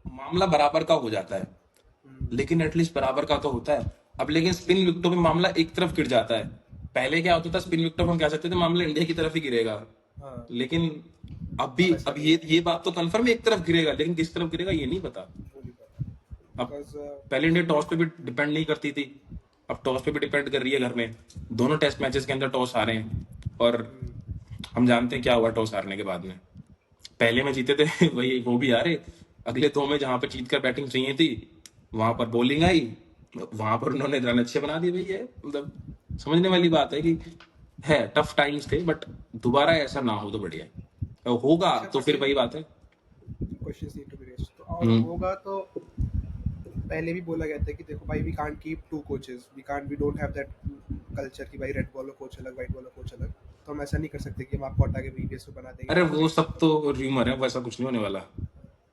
S1: मामला बराबर का हो जाता है,
S2: हम्म,
S1: लेकिन एटलीस्ट बराबर का तो होता है। अब लेकिन स्पिन विकेटों में मामला एक तरफ गिर जाता है। पहले क्या होता था, स्पिन विकेटों में हम कह सकते थे मामला इंडिया की तरफ ही गिरेगा,
S2: हाँ।
S1: लेकिन अब भी,
S2: अब ऐसा
S1: अब
S2: नहीं है।
S1: ये बात तो कंफर्म है एक तरफ गिरेगा, लेकिन किस तरफ गिरेगा ये नहीं पता।
S2: वो नहीं पता।
S1: अब
S2: बिकॉज
S1: पहले इंडिया टॉस पे भी डिपेंड नहीं करती थी, अब टॉस पे भी डिपेंड कर रही है घर में। दोनों टेस्ट मैचेस के अंदर टॉस हारे हैं, और हम जानते हैं क्या हुआ टॉस हारने के बाद में। पहले में जीते थे वही, वो भी हारे। अगले 2 में जहां पर जीत कर बैटिंग चाहिए थी, वहां पर बॉलिंग आई, वहां पर उन्होंने रन अच्छे बना दिए। भैया मतलब समझने वाली बात है कि है टफ टाइम्स थे, बट दोबारा ऐसा ना हो तो बढ़िया है। और होगा
S2: अक्षर
S1: तो फिर
S2: पटेल,
S1: वही बात है।
S2: Questions need to be raised. तो और
S1: हम्म।
S2: होगा तो पहले भी बोला गया था कि देखो भाई, we can't keep two coaches, we don't have that culture कि भाई रेड बॉलर कोच अलग, व्हाइट बॉलर कोच अलग। तो हम ऐसा नहीं कर सकते कि हम आपको हटा के वीवीएस पे बना देंगे।
S1: अरे
S2: हम
S1: वो सब तो र्यूमर है, वैसा कुछ नहीं होने वाला।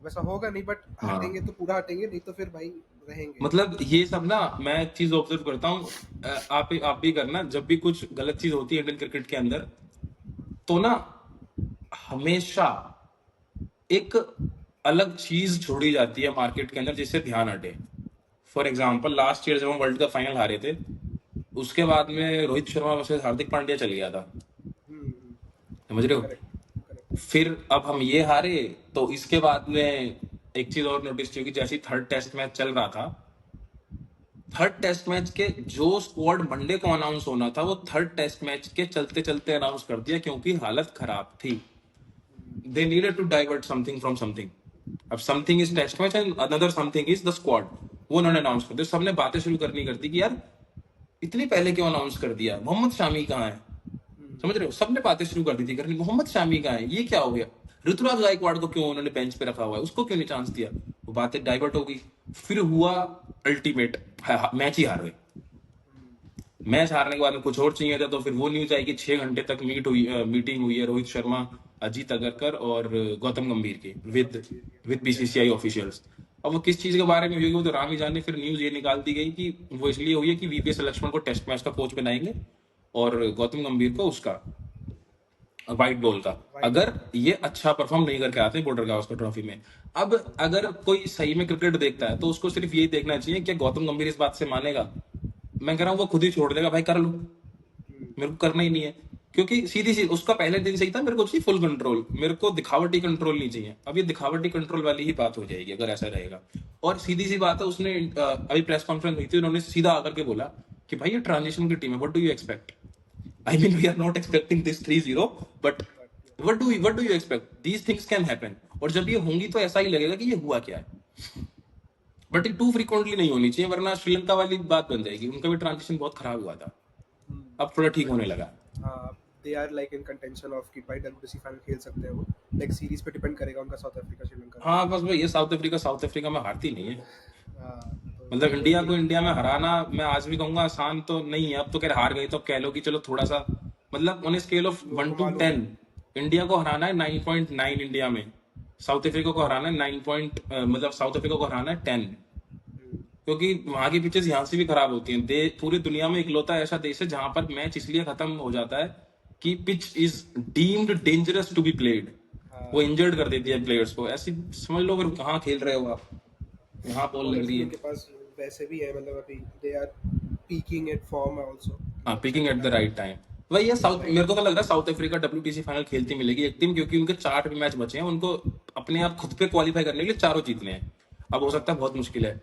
S2: वैसा होगा नहीं, बट हटेंगे
S1: हाँ
S2: तो पूरा हटेंगे, नहीं तो फिर भाई रहेंगे।
S1: मतलब ये सब ना, मैं एक चीज ऑब्जर्व करता हूँ, आप भी करना, जब भी कुछ गलत चीज होती है इंडियन क्रिकेट के अंदर, तो ना हमेशा एक अलग चीज छोड़ी जाती है मार्केट के अंदर जिससे ध्यान हटे। फॉर एग्जाम्पल लास्ट ईयर जब हम वर्ल्ड कप फाइनल हारे थे, उसके बाद में रोहित शर्मा वर्सेस हार्दिक पांड्या चल गया था, समझ रहे हो?
S2: Correct, correct.
S1: फिर अब हम ये हारे, तो इसके बाद में एक चीज और नोटिस की होगी, जैसे थर्ड टेस्ट मैच चल रहा था, थर्ड टेस्ट मैच के जो स्क्वाड मंडे को अनाउंस होना था वो थर्ड टेस्ट मैच के चलते चलते अनाउंस कर दिया, क्योंकि हालत खराब थी। They needed to divert something from something. अब something is test match and another something is the squad. वो उन्होंने अनाउंस कर दिया, सबने बातें शुरू करनी कर दी कि यार इतनी पहले क्यों अनाउंस कर दिया, मोहम्मद शामी कहाँ है, समझ रहे हो? सबने बातें शुरू कर दी थी करनी, मोहम्मद शामी कहाँ है, ये क्या हो गया, ऋतुराज गायकवाड़ को क्यों उन्होंने बेंच पे रखा हुआ है, उसको क्यों नहीं चांस दिया, वो बातें डाइवर्ट हो गई। फिर हुआ अल्टीमेट, मैच ही हार गए। मैच हारने के बाद में कुछ और चाहिए था, तो फिर वो न्यूज आई कि 6 घंटे तक मीटिंग हुई है रोहित शर्मा, अजीत अगरकर और गौतम गंभीर की विद बीसीसीआई ऑफिशियल्स। अब वो किस चीज के बारे में हुई वो तो राम ही जाने। फिर न्यूज ये निकाल दी गई कि वो इसलिए हुई है कि वीपीएस लक्ष्मण को टेस्ट मैच का कोच बनाएंगे और गौतम गंभीर को उसका व्हाइट बॉल का, अगर ये अच्छा परफॉर्म नहीं करके आते बॉर्डर गावस्कर ट्रॉफी में। अब अगर कोई सही में क्रिकेट देखता है तो उसको सिर्फ यही देखना चाहिए कि गौतम गंभीर इस बात से मानेगा। मैं कह रहा हूँ वो खुद ही छोड़ देगा, भाई कर लो, मेरे को करना ही नहीं है। क्योंकि सीधी सी उसका पहले दिन से ही था, मेरे को चाहिए फुल कंट्रोल, मेरे को दिखावटी कंट्रोल नहीं चाहिए। अब ये दिखावटी कंट्रोल वाली ही बात हो जाएगी अगर ऐसा रहेगा। और सीधी सी बात है, उसने अभी प्रेस कॉन्फ्रेंस हुई थी, उन्होंने सीधा आकर के बोला कि भाई ये ट्रांजिशन की टीम है, what do you expect? I mean, we are not expecting this 3-0, but what do you expect? These things can happen. और जब ये होंगी तो ऐसा ही लगेगा कि ये हुआ क्या है। बट ये टू फ्रीक्वेंटली नहीं होनी चाहिए, वरना श्रीलंका वाली बात बन जाएगी। उनका भी ट्रांजिशन बहुत खराब हुआ था, अब थोड़ा ठीक होने लगा।
S2: They are like in contention of कि भाई डब्ल्यूटीसी फाइनल खेल सकते हैं वो। लाइक सीरीज पे डिपेंड करेगा उनका साउथ अफ्रीका श्रीलंका।
S1: हाँ बस भाई, ये साउथ अफ्रीका में हारती नहीं है।
S2: तो
S1: मतलब इंडिया को इंडिया में हराना, मैं आज भी कहूंगा आसान तो नहीं है। अब तो खैर हार गई तो कह लो कि चलो थोड़ा सा, मतलब on scale of 1 to 10 India को हराना है 9.9 इंडिया में, साउथ अफ्रीका को हराना है 9 मतलब साउथ अफ्रीका को हराना है 10। क्योंकि वहां की पिचेस यहाँ से भी खराब होती हैं। पूरी दुनिया में इकलौता ऐसा देश है जहां पर मैच इसलिए खत्म हो जाता है कि pitch is deemed dangerous to be played. वो इंजर्ड कर देती है प्लेयर्स को। ऐसी समझ लो, फिर कहाँ खेल रहे हो आप, यहाँ बॉल लग रही है।
S2: उनके पास वैसे भी है, मतलब अभी they are peaking at form also.
S1: हाँ, peaking at the right time. वही है साउथ, मेरे को तो लग रहा है साउथ अफ्रीका डब्ल्यूटीसी फाइनल खेलती मिलेगी एक टीम, क्योंकि उनके 4 मैच बचे हैं, उनको अपने आप खुद पे क्वालिफाई करने के लिए चारों जीतने हैं। अब हो सकता है बहुत मुश्किल है।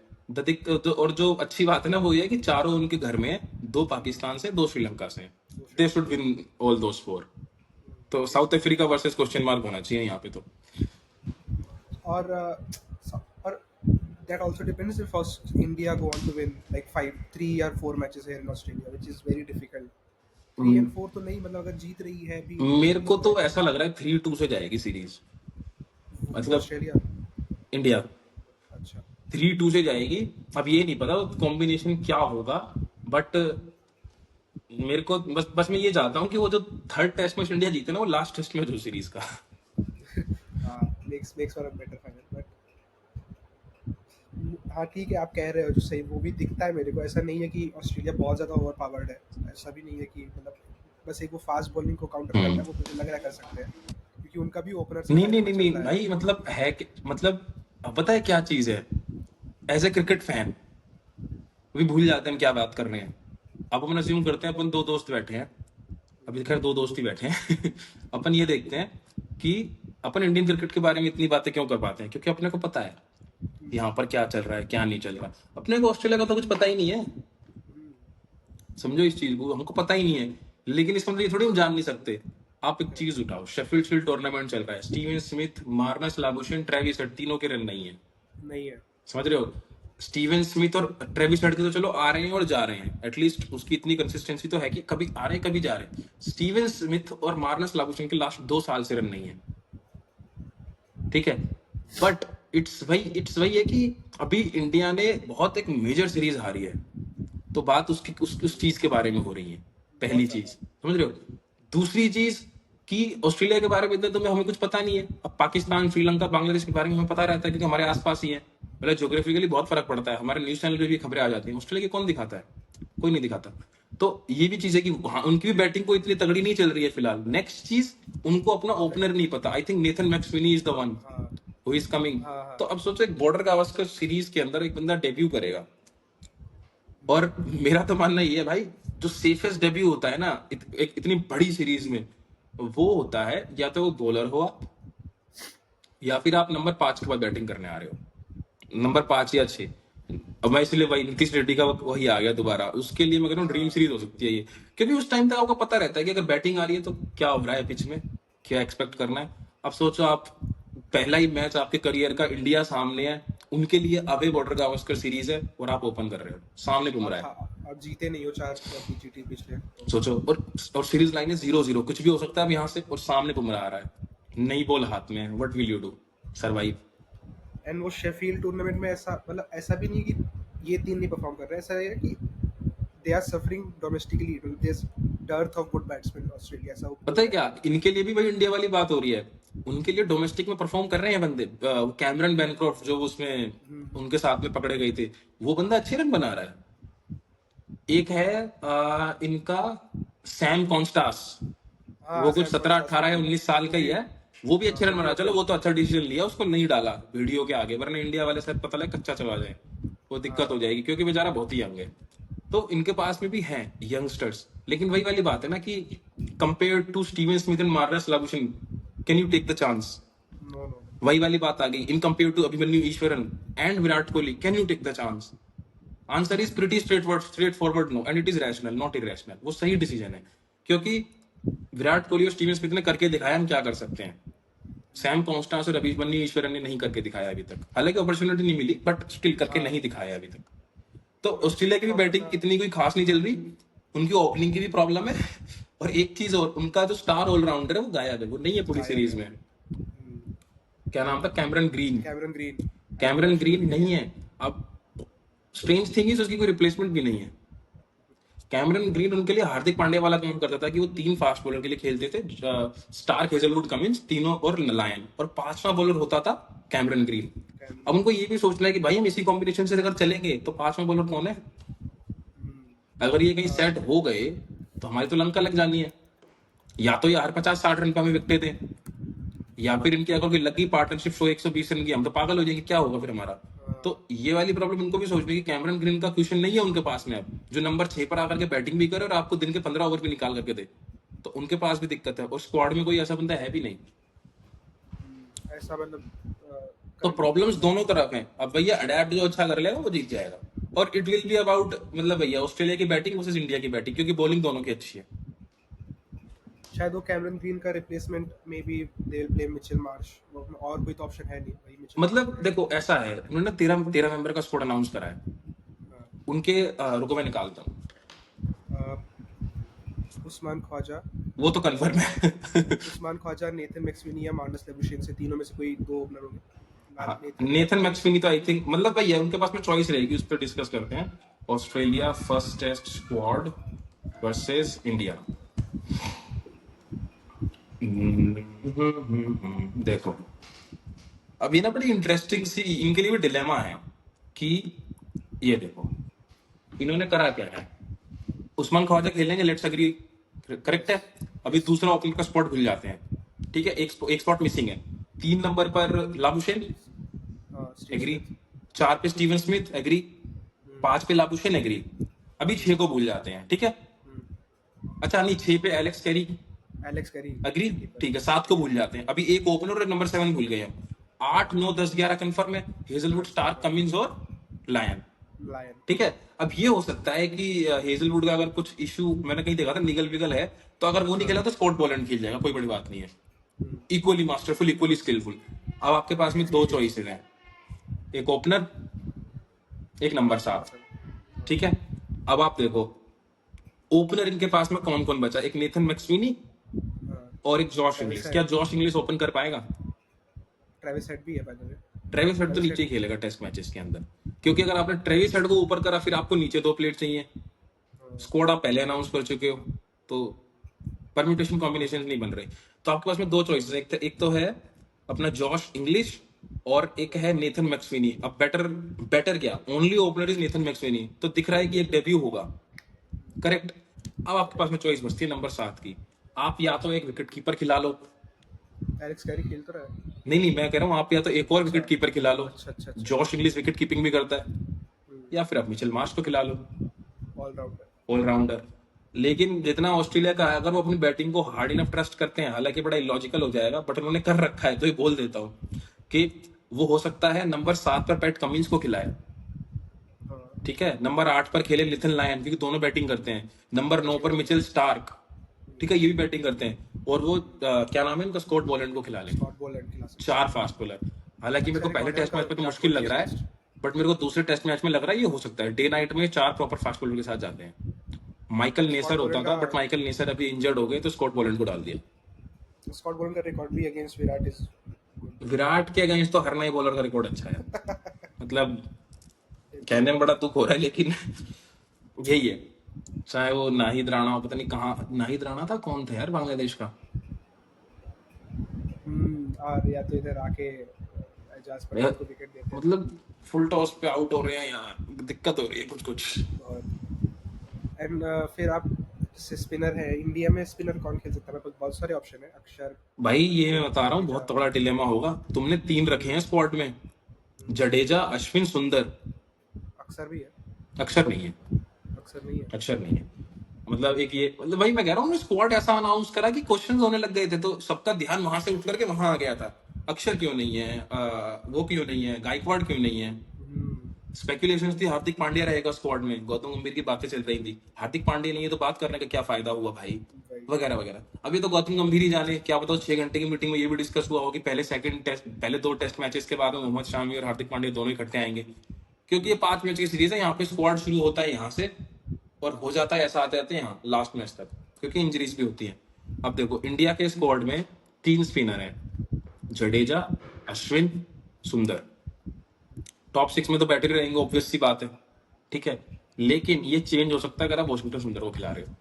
S1: और जो अच्छी बात है ना वो ये है कि चारों उनके घर में है, 2 पाकिस्तान से, 2 श्रीलंका से। They should win all those 4। तो south Africa versus question mark होना चाहिए यहाँ पे तो।
S2: और that also depends if India go on to win like 3 or 4 matches here in Australia, which is very difficult. 3 and 4 तो नहीं, मतलब अगर जीत रही है भी।
S1: मेरे को तो ऐसा लग रहा है 3-2 से जाएगी सीरीज, मतलब
S2: ऑस्ट्रेलिया,
S1: इंडिया
S2: अच्छा
S1: 3-2 से जाएगी। अब ये नहीं पता कॉम्बिनेशन क्या होगा, बट मेरे को बस मैं ये चाहता हूँ कि वो जो थर्ड टेस्ट मैच इंडिया जीते ना, वो लास्ट टेस्ट मैच हो सीरीज का।
S2: makes for a better final, but हाँ ठीक है, आप कह रहे हो जो सही, वो भी दिखता है मेरे को। ऐसा नहीं है कि ऑस्ट्रेलिया बहुत ज़्यादा ओवर पावर्ड है, ऐसा भी नहीं है कि मतलब बस एक वो फास्ट बॉलिंग को काउंटर करना है, वो मुझे लग रहा है कर सकते हैं, क्योंकि उनका भी ओपनर
S1: नहीं नहीं नहीं नहीं भाई, मतलब है कि मतलब अब पता है क्या चीज है, एज ए क्रिकेट फैन भी भूल जाते हैं हम क्या बात कर रहे हैं। अब अपन अज्यूम करते हैं अपन 2 दोस्त बैठे हैं, अभी खैर 2 दोस्त ही बैठे हैं अपन ये देखते हैं कि अपन इंडियन क्रिकेट के बारे में इतनी बातें क्यों कर पाते हैं, क्योंकि अपने को पता है यहाँ पर क्या चल रहा है क्या नहीं चल रहा। अपने को ऑस्ट्रेलिया का तो कुछ पता ही नहीं है, समझो इस चीज को, हमको पता ही नहीं है। लेकिन इसका मतलब ये थोड़ी हम जान नहीं सकते। आप एक चीज उठाओ, शेफील्ड शील्ड टूर्नामेंट चल रहा है, Steven Smith, Marnus Labuschagne, Travis head, तीनों के रन नहीं है, समझ रहे हो? स्टीवन स्मिथ और ट्रेविस हेड के तो चलो आ रहे हैं और जा रहे हैं, एटलीस्ट उसकी इतनी कंसिस्टेंसी तो है कि कभी आ रहे हैं कभी जा रहे हैं। स्टीवन स्मिथ और मार्नस लाबुशेन के लास्ट 2 साल से रन नहीं है, ठीक है। बट इट्स वही है कि अभी इंडिया ने बहुत एक मेजर सीरीज हारी है, तो बात उस चीज के बारे में हो रही है। पहली चीज समझ रहे हो, दूसरी चीज कि ऑस्ट्रेलिया के बारे में इतना तुम्हें हमें कुछ पता नहीं है। अब पाकिस्तान, श्रीलंका, बांग्लादेश के बारे में हमें पता रहता है क्योंकि हमारे आसपास ही है। मतलब ज्योग्राफिकली बहुत फर्क पड़ता है, हमारे न्यूज चैनल पे भी खबरें आ जाती हैं। ऑस्ट्रेलिया की कौन दिखाता है? कोई नहीं दिखाता। तो ये भी चीज है कि हाँ, उनकी भी बैटिंग को इतनी तगड़ी नहीं चल रही है फिलहाल। नेक्स्ट चीज, उनको अपना ओपनर नहीं पता। I think Nathan McSweeney is the one
S2: हाँ
S1: हु इज कमिंग।
S2: हाँ हाँ
S1: तो अब सोचो, एक बॉर्डर गावस्कर सीरीज के अंदर एक बंदा डेब्यू करेगा, और मेरा तो मानना ये है भाई, जो सेफेस्ट डेब्यू होता है ना एक इतनी बड़ी सीरीज में, वो होता है या तो वो बॉलर हो आप, या फिर आप नंबर 5 के बाद बैटिंग करने आ रहे हो, नंबर 5 या 6। अब मैं इसलिए वही नीतीश रेड्डी का वही आ गया दोबारा, उसके लिए मैं कह रहा हूँ ड्रीम सीरीज हो सकती है ये। क्योंकि उस टाइम तक आपको पता रहता है कि अगर बैटिंग आ रही है तो क्या हो रहा है पिच में, क्या एक्सपेक्ट करना है। अब सोचो आप, पहला ही मैच आपके करियर का, इंडिया सामने है, उनके लिए अवे बॉर्डर गावस्कर सीरीज है, और आप ओपन कर रहे हो, सामने घूम
S2: और
S1: रहा है।
S2: हाँ, अब जीते नहीं हो 4 जीटी पिछले तो।
S1: सोचो, और सीरीज लाइन है 0-0, कुछ भी हो सकता है अब यहाँ से, और सामने बुमराह आ रहा है, नई बॉल हाथ में है, what will you do? Survive.
S2: And वो शेफील्ड टूर्नामेंट में ऐसा मतलब ऐसा भी नहीं कि ये 3 नहीं परफॉर्म कर रहे हैं, ऐसा है कि they are suffering domestically, there is dearth of good batsman Australia, ऐसा वो
S1: पता
S2: बोल
S1: है
S2: रहे
S1: क्या, इनके लिए भी वही इंडिया वाली बात हो रही है। उनके लिए डोमेस्टिक में परफॉर्म कर रहे हैं बंदे। कैमरन बैनक्रॉफ्ट जो उसमें उनके साथ में पकड़े गए थे, वो बंदा अच्छे रन बना रहा है। एक है इनका सैम कॉन्स्टास,
S2: हैं। हाँ
S1: वो कुछ
S2: सैम
S1: 17-18 या 19 साल का ही है। वो भी अच्छे रन
S2: वो भी
S1: बना,
S2: अच्छा
S1: चलो वो
S2: है।
S1: तो अच्छा डिसीजन लिया, उसको नहीं डाला वीडियो के आगे, वरना इंडिया वाले शायद पता लगे कच्चा चला जाए, वो दिक्कत हो जाएगी, क्योंकि बेचारा बहुत ही यंग है। तो इनके पास में भी हैं यंगस्टर्स, लेकिन वही वाली बात है ना कि compare to Steven Smith and Marnus Labuschagne, can you take the chance?
S2: No no.
S1: वही वाली बात आ गई, in compare to Abhimanyu Easwaran and Virat Kohli, can you take the chance? Answer is pretty straightforward no, and it is rational not irrational. वो सही decision है, क्योंकि विराट कोहली और स्टीवन स्मिथ ने करके दिखाया हम क्या कर सकते हैं। सैम कॉन्स्टांस और अभिमन्यु ईश्वरन ने नहीं करके दिखाया अभी तक, हालांकि अपॉर्चुनिटी नहीं मिली, बट स्टिल करके नहीं दिखाया अभी तक। तो ऑस्ट्रेलिया की भी बैटिंग इतनी कोई खास नहीं चल रही, उनकी ओपनिंग की भी प्रॉब्लम है। और एक चीज और, उनका जो स्टार ऑलराउंडर है वो गायब है, वो नहीं है पूरी सीरीज में। क्या नाम था? Cameron green.
S2: Cameron green
S1: Cameron green नहीं है अब। स्ट्रेंज थिंग इज, उसकी कोई रिप्लेसमेंट भी नहीं है। कैमरन ग्रीन उनके लिए हार्दिक पांड्या वाला काम करता था कि वो 3 फास्ट बॉलर के लिए खेलते थे, स्टार्क, हेजलवुड, कमिंस तीनों, और लायन, और 5वां बॉलर होता था कैमरन ग्रीन। अब उनको ये भी सोचना है कि भाई हम इसी कॉम्बिनेशन से अगर चलेंगे तो 5वां बॉलर कौन है? अगर ये कहीं सेट हो गए तो हमारी तो लंका लग जानी है। या तो ये हर 50-60 रन पे हमें विकटे दें, या फिर इनकी अगर कोई लकी पार्टनरशिप शो 120 रन की, हम तो पागल हो जाएंगे, क्या होगा फिर हमारा? तो ये वाली प्रॉब्लम इनको भी सोचने की, कैमरन ग्रीन का क्वेश्चन नहीं है उनके पास में अब, जो नंबर 6 पर आकर के बैटिंग भी करे और आपको दिन के 15 ओवर भी निकाल करके दे। तो उनके पास भी दिक्कत है, और स्क्वाड में कोई ऐसा बंदा है भी नहीं।
S2: ऐसा मतलब
S1: तो प्रॉब्लम्स दोनों तरफ हैं। अब भैया अडेप्ट जो अच्छा कर लेगा वो जीत जाएगा, और इट विल बी अबाउट, मतलब भैया ऑस्ट्रेलिया की बैटिंग वर्सेस इंडिया की बैटिंग, क्योंकि बॉलिंग दोनों की अच्छी है।
S2: शायद वो कैमरन ग्रीन का replacement may be they will play Mitchell Marsh, और कोई तो ऑप्शन है नहीं भाई मिचेल।
S1: मतलब देखो ऐसा है, उन्होंने 13 मेंबर का स्क्वाड अनाउंस करा है उनके। रुको मैं निकालता हूँ,
S2: उस्मान ख्वाजा,
S1: वो तो कन्फर्म है।
S2: उस्मान ख्वाजा, नेथन मैक्सवेनी या मार्नस लेबुशेन से तीनों में से कोई 2 ओपनर होंगे।
S1: हाँ, नेथन मैक्सवेनी तो आई थिंक, मतलब भाई उनके पास में चॉइस रहेगी, उस पर डिस्कस करते हैं। Australia first test squad versus India. देखो, अब ये ना बड़ी इंटरेस्टिंग सी इनके लिए भी डिलेमा है कि, ये देखो इन्होंने करा क्या है। उस्मान ख्वाजा खेलेंगे, लेट्स एग्री, करेक्ट है। अभी दूसरा ओपनर का स्पॉट भूल जाते हैं, ठीक है, एक स्पॉट मिसिंग है। 3 नंबर पर लाबुशेन, एग्री। 4 पे स्टीवन स्मिथ, एग्री। 5 पे लाबुशेन, एग्री। अभी 6 को भूल जाते हैं, ठीक है। अच्छा नहीं, 6 पे Alex Carey,
S2: Alex Carey,
S1: agree, ठीक है। 7 को भूल जाते हैं, अभी एक ओपनर और नंबर 7 भूल गए हम। 8, 9, 10, 11 कंफर्म है, हेजलवुड, स्टार्क, कमिंस और लायन,
S2: लायन।
S1: ठीक है। अब ये हो सकता है कि हेजलवुड का अगर कुछ इशू, मैंने कहीं देखा था, निगल विगल है, तो अगर वो निकला तो स्कॉट बॉलैंड खेल जाएगा, कोई बड़ी बात नहीं है। Equally masterful, equally skilful. अब आपके पास में 2 चॉइसेस हैं, एक ओपनर, एक नंबर 7, ठीक है। अब आप देखो ओपनर इनके पास में कौन कौन बचा, एक नेथन मैक्सवेनी और एक जॉश इंग्लिश। क्या जॉश इंग्लिश ओपन कर पाएगा?
S2: ट्रेविस हेड भी है by the way.
S1: Travis head तो नीचे ही खेलेगा टेस्ट मैचेस के अंदर, क्योंकि अगर आपने ट्रेविस हेड को ऊपर करा, फिर आपको नीचे 2 प्लेट चाहिए। स्क्वाड आप पहले अनाउंस कर चुके हो, तो परम्यूटेशन कॉम्बिनेशन नहीं बन रहे। तो आपके पास में दो चॉइसेस, एक तो है अपना जॉश इंग्लिश और एक है नेथन मैक्सवेनी। अब बेटर बेटर क्या, ओनली ओपनर इज नेथन मैक्सवेनी, तो दिख रहा है कि एक डेब्यू होगा, करेक्ट। अब आपके पास में चॉइस बचती है नंबर 7 की। आप या तो एक विकेट कीपर खिला लो,
S2: एलेक्स कैरी खेल तो रहा है।
S1: नहीं मैं कह रहा हूँ आप या तो एक और
S2: अच्छा
S1: विकेट कीपर खिला लो,
S2: अच्छा अच्छा अच्छा।
S1: जॉश इंग्लिश विकेट कीपिंग भी करता है, या फिर आप मिचेल मार्श को खिला लो,
S2: ऑलराउंडर।
S1: ऑलराउंडर। लेकिन जितना ऑस्ट्रेलिया का है, अगर वो अपनी बैटिंग को हार्ड इनफ ट्रस्ट करते हैं, हालांकि बड़ा इलॉजिकल हो जाएगा बट उन्होंने कर रखा है, तो ये बोल देता हूँ कि वो हो सकता है नंबर 7 पर पैट कमिंस को खिलाए,
S2: हाँ
S1: ठीक है, नंबर 8 पर खेले लिथन लायन, क्योंकि दोनों बैटिंग करते हैं, नंबर 9 पर मिचेल स्टार्क, ठीक है, ये भी बैटिंग करते हैं, और वो क्या नाम है उनका, स्कॉट बोलैंड को खिला ले,
S2: स्कॉट बोलैंड खिला सकते
S1: 4 फास्ट बॉलर। हालांकि मेरे
S2: अच्छा
S1: को पहले
S2: रिकॉर्ड है
S1: टेस्ट
S2: उनका
S1: मैच में तो
S2: विराट
S1: मुश्किल
S2: कोहली
S1: लग रहा है,
S2: अगेंस्ट।
S1: बट मेरे को दूसरे टेस्ट मैच में लग रहा है ये हो सकता है, डे नाइट में 4 प्रॉपर फास्ट बॉलर के साथ जाते हैं। माइकल
S2: स्कॉट
S1: नेसर होता
S2: बोलैंड
S1: था,
S2: का
S1: बट माइकल नेसर अभी इंजर्ड हो गए तो स्कॉट बोलैंड को डाल दिया।
S2: स्कॉट बोलैंड का रिकॉर्ड भी अगेंस्ट विराट इज
S1: विराट के अगेंस्ट तो हर नए बॉलर का रिकॉर्ड अच्छा है, मतलब कहने में बड़ा दुख हो रहा है, लेकिन यही है। चाहे वो नाहिद राणा हो, पता नहीं कहाँ नाहिद राणा था, कौन था यार बांग्लादेश का,
S2: और या तो इधर आके एजाज पटेल को विकेट देते हैं।
S1: मतलब फुल टॉस पे आउट हो रहे हैं यार, दिक्कत हो रही है कुछ कुछ।
S2: और एंड फिर आप स्पिनर है, इंडिया में स्पिनर कौन खेल सकता है? मेरे पास बहुत सारे ऑप्शन है, अक्षर,
S1: भाई ये मैं बता रहा हूँ,
S2: जडेजा।
S1: बहुत तगड़ा डिलेमा होगा। तुमने 3 रखे हैं स्क्वाड में, जडेजा, अश्विन, सुंदर।
S2: अक्षर भी है।
S1: अक्षर नहीं है,
S2: अक्षर नहीं है।
S1: अक्षर नहीं है। मतलब एक ये, मतलब वही मैं कह रहा हूँ, स्क्वाड ऐसा अनाउंस करा कि क्वेश्चंस होने लग गए थे, तो सबका ध्यान वहां से उठ करके वहां आ गया था। अक्षर क्यों नहीं है, वो क्यों नहीं है, गायकवाड़ क्यों नहीं है। स्पेकुलेशंस थी हार्दिक पांड्या रहेगा स्क्वाड में, गौतम गंभीर की बातें चल रही थी, हार्दिक पांड्या नहीं है तो बात करने का क्या फायदा हुआ भाई, वगैरह वगैरह। अभी तो गौतम गंभीर ही जाने, क्या बताओ 6 घंटे की मीटिंग में ये भी डिस्कस हुआ होगा कि पहले 2 टेस्ट मैचेस के बाद में मोहम्मद शामी और हार्दिक पांड्या दोनों इकट्ठे आएंगे, क्योंकि ये 5 मैच की सीरीज है, यहाँ पे स्क्वाड शुरू होता है यहाँ से और हो जाता है ऐसा आते आते यहाँ लास्ट मैच तक, क्योंकि इंजरीज भी होती है। अब देखो इंडिया के स्क्वाड में 3 स्पिनर हैं, जडेजा, अश्विन, सुंदर। टॉप 6 में तो बैटर रहेंगे, ऑब्वियस सी बात है, ठीक है। लेकिन ये चेंज हो सकता है अगर आप वॉशिंगटन सुंदर को खिला रहे हो।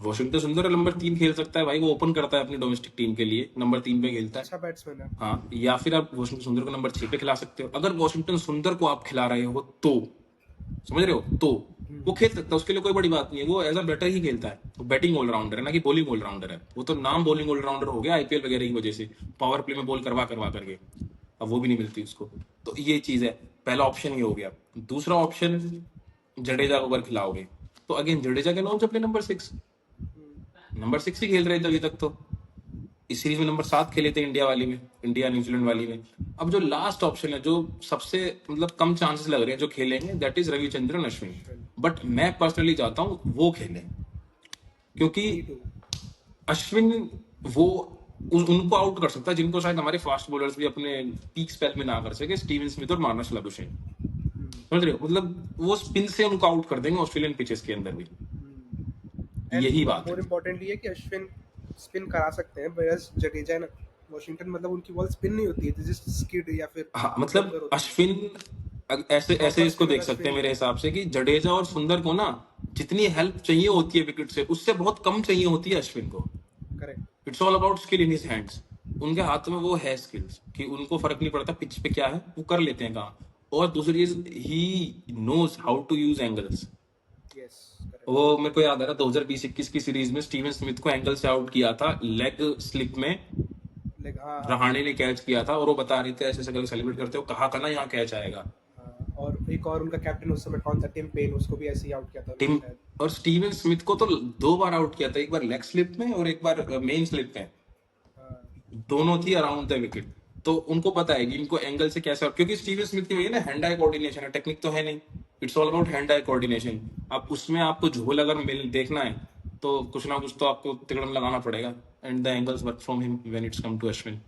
S1: वॉशिंगटन सुंदर नंबर 3 खेल सकता है भाई, वो ओपन करता है अपनी डोमेस्टिक टीम के लिए, नंबर 3 पे खेलता है।
S2: अच्छा बैट्समैन है।
S1: हाँ, या फिर आप वॉशिंगटन सुंदर को नंबर 6 पे खिला सकते हो। अगर वॉशिंगटन सुंदर को आप खिला रहे हो तो, समझ रहे हो, तो वो खेल सकता है, उसके लिए कोई बड़ी बात नहीं है, वो एज अ बैटर ही खेलता है, वो बैटिंग ऑलराउंडर है ना कि बॉलिंग ऑलराउंडर है। वो तो नाम बॉलिंग ऑलराउंडर हो गया आईपीएल वगैरह की वजह से, पावर प्ले में बॉल करवा करवा करके, अब वो भी नहीं मिलती उसको। तो ये चीज है, पहला ऑप्शन ये हो गया। दूसरा ऑप्शन, जडेजा को अगर खिलाओगे तो अगेन जडेजा के नाम से प्ले नंबर 6 ही खेल रहे थे अभी तक तो। इस सीरीज में नंबर 7 खेले थे इंडिया वाली में, इंडिया न्यूजीलैंड वाली में। अब जो लास्ट ऑप्शन है, जो सबसे मतलब कम चांसेस लग रहे हैं जो खेलेंगे, that is Ravichandran Ashwin. But मैं पर्सनली चाहता हूँ वो खेलें, क्योंकि अश्विन वो उनको आउट कर सकता है जिनको शायद हमारे फास्ट बॉलर्स भी अपने पीक स्पेल में ना कर सके, स्टीवन स्मिथ और मार्नस लाबुशेन। समझ रहे हो, मतलब वो स्पिन से उनको आउट कर देंगे ऑस्ट्रेलियन पिचेस के अंदर भी, यही बात है।
S2: मोर इम्पोर्टेंटली है कि अश्विन स्पिन करा सकते हैं, whereas जडेजा ना वॉशिंगटन, मतलब उनकी बॉल स्पिन नहीं होती है, जस्ट स्किड या फिर
S1: हाँ,
S2: इधर
S1: मतलब
S2: उधर होती है।
S1: अश्विन ऐसे ऐसे
S2: प्रॉपर
S1: इसको देख
S2: स्पिनर
S1: सकते हैं
S2: अश्विन
S1: मेरे
S2: है।
S1: हिसाब से कि जडेजा और सुंदर को ना जितनी हेल्प चाहिए होती है विकेट से, उससे बहुत कम चाहिए होती है अश्विन को।
S2: Correct.
S1: It's all about skill in his hands. उनके हाथ में वो है स्किल्स कि उनको फर्क नहीं पड़ता पिच पे क्या है, वो कर लेते हैं काम। और दूसरी चीज, he knows how to use angles.
S2: Yes correct.
S1: वो मेरे को याद आ रहा 2020-21 की सीरीज में स्टीवन स्मिथ को एंगल से आउट किया था, लेग स्लिप में
S2: लाइक हाँ हाँ
S1: रहाणे ने कैच किया था, और वो बता रहे थे ऐसे ऐसे सेलिब्रेट करते हो, कहा था ना यहाँ कैच आएगा।
S2: हाँ। और एक और उनका कैप्टन उस समय कौन था, टिम पेन, उसको भी ऐसे ही आउट किया था
S1: टिम
S2: शायद।
S1: और स्टीवन स्मिथ को तो 2 बार आउट किया था, एक बार लेग स्लिप में और एक बार मेन स्लिप में,
S2: हाँ,
S1: दोनों थी अराउंड द विकेट। तो उनको पता है कि इनको एंगल से कैसे, क्योंकि स्टीवन स्मिथ की वही ना हैंड आई कोऑर्डिनेशन है, टेक्निक तो है नहीं, it's all about hand eye coordination. अब उसमें आपको झोल अगर मिल देखना है तो कुछ ना कुछ तो आपको तिकड़म लगाना पड़ेगा, and the angles work from him when it's come to Ashwin.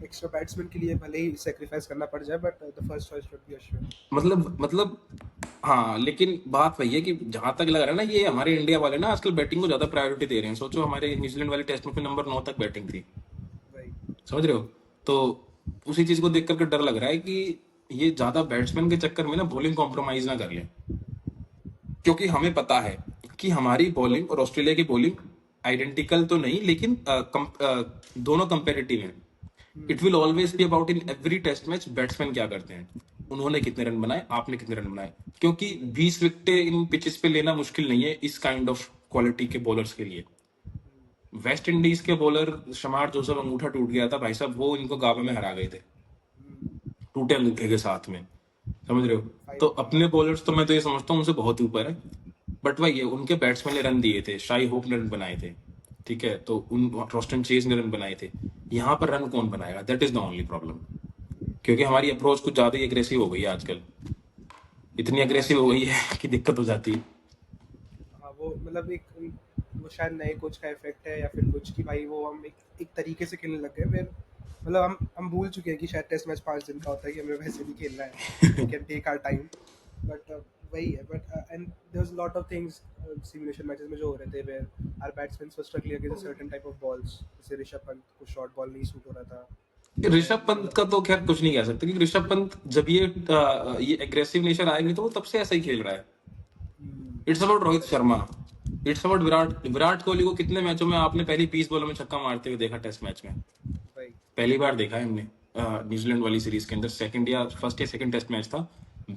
S2: Extra batsman के लिए भले ही सेक्रीफाइस करना पड़ जाए, but the first choice should be Ashwin.
S1: मतलब हाँ, लेकिन बात वही है कि जहां तक लग रहा है ना, ये हमारे इंडिया वाले ना आजकल बैटिंग को ज्यादा प्रायोरिटी दे रहे हैं। सोचो हमारे न्यूजीलैंड वाले टेस्ट में नंबर 9 तक बैटिंग थी,
S2: वही।
S1: समझ रहे हो। तो उसी चीज को देख करके डर लग रहा है कि ये ज्यादा बैट्समैन के चक्कर में ना बॉलिंग कॉम्प्रोमाइज ना कर ले, क्योंकि हमें पता है कि हमारी बॉलिंग और ऑस्ट्रेलिया की बॉलिंग आइडेंटिकल तो नहीं, लेकिन दोनों कंपेरेटिव हैं। It will always be about in every test match batsman क्या करते हैं, उन्होंने कितने रन बनाए, आपने कितने रन बनाए। क्योंकि 20 विकेटें इन पिचेस पे लेना मुश्किल नहीं है इस काइंड ऑफ क्वालिटी के बॉलर्स के लिए। वेस्ट इंडीज के बॉलर शमार जोसफ अंगूठा टूट गया था भाई साहब, वो इनको गाबा में हरा गए थे टूटे अंगूठे के साथ में, समझ रहे हो। तो अपने बॉलर्स तो मैं तो ये समझता हूँ उनसे बहुत ही ऊपर है, बट वही है उनके बैट्समैन ने रन दिए थे, शाई होप ने रन बनाए थे, ठीक है, तो उन रॉस्टन चेज ने रन बनाए थे। यहाँ पर रन कौन बनाएगा, that is the only problem. क्योंकि हमारी अप्रोच कुछ ज्यादा ही एग्रेसिव हो गई है आजकल, इतनी अग्रेसिव हो गई है कि दिक्कत हो जाती है।
S2: हाँ वो मतलब एक वो शायद नए कोच का इफेक्ट है या फिर कुछ कि भाई वो हम एक तरीके से खेलने लग गए फिर मतलब हम भूल चुके हैं कि शायद टेस्ट मैच 5 दिन का होता है कि हमें वैसे नहीं खेलना है, we can take our time. But वही है, but and there was lot of things simulation matches में जो हो रहे थे where our batsman were struggling against certain type of balls, जैसे ऋषभ पंत को शॉर्ट बॉल नहीं सूट हो रहा था।
S1: ऋषभ पंत का तो खैर कुछ नहीं कह सकते, क्योंकि ऋषभ पंत जब ये एग्रेसिव नेचर आया नहीं तो वो तब से ऐसा ही खेल रहा है। It's about Rohit Sharma, it's about Virat Kohli को कितने मैचों में आपने पहली 20 बॉलों में छक्का मारते हुए देखा टेस्ट मैच में?
S2: भाई
S1: पहली बार देखा है हमने न्यूजीलैंड वाली सीरीज के अंदर, सेकंड या फर्स्ट या सेकंड टेस्ट मैच था,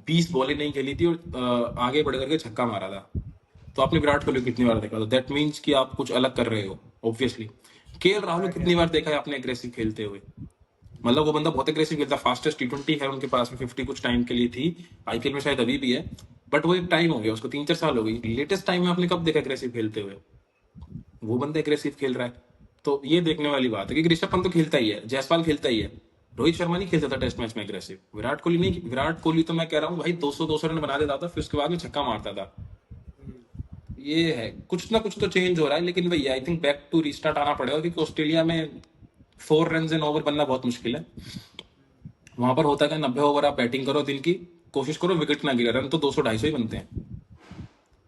S1: 20 बॉलें नहीं खेली थी और आगे बढ़ करके छक्का मारा था। तो आपने विराट कोहली को कितनी बार देखा, तो दैट मीन्स कि आप कुछ अलग कर रहे हो ऑब्वियसली। केएल राहुल को कितनी बार देखा है आपने एग्रेसिव खेलते हुए, मतलब वो बंदा बहुत एग्रेसिव खेलता, फास्टेस्ट T20 है उनके पास में, 50 कुछ टाइम के लिए थी, आईपीएल में शायद अभी भी है, बट वो एक टाइम हो गया उसको, 3-4 साल हो गई। लेटेस्ट टाइम में आपने कब देखा एग्रेसिव खेलते हुए? वो बंदा एग्रेसिव खेल रहा है, तो ये देखने वाली बात है। क्योंकि ऋषभ पंत तो खेलता ही है, जायसवाल खेलता ही है, रोहित शर्मा नहीं खेलता था टेस्ट मैच में एग्रेसिव, विराट कोहली नहीं, विराट कोहली तो मैं कह रहा हूँ भाई 200 रन बना देता था, फिर उसके बाद में छक्का मारता था। ये है, कुछ ना कुछ तो चेंज हो रहा है, लेकिन भैया I think back to restart आना पड़ेगा, क्योंकि ऑस्ट्रेलिया में 4 रन एन ओवर बनना बहुत मुश्किल है। वहां पर होता है 90 ओवर आप बैटिंग करो दिन की, कोशिश करो विकेट ना गिरे, रन तो 200-250 ही बनते हैं,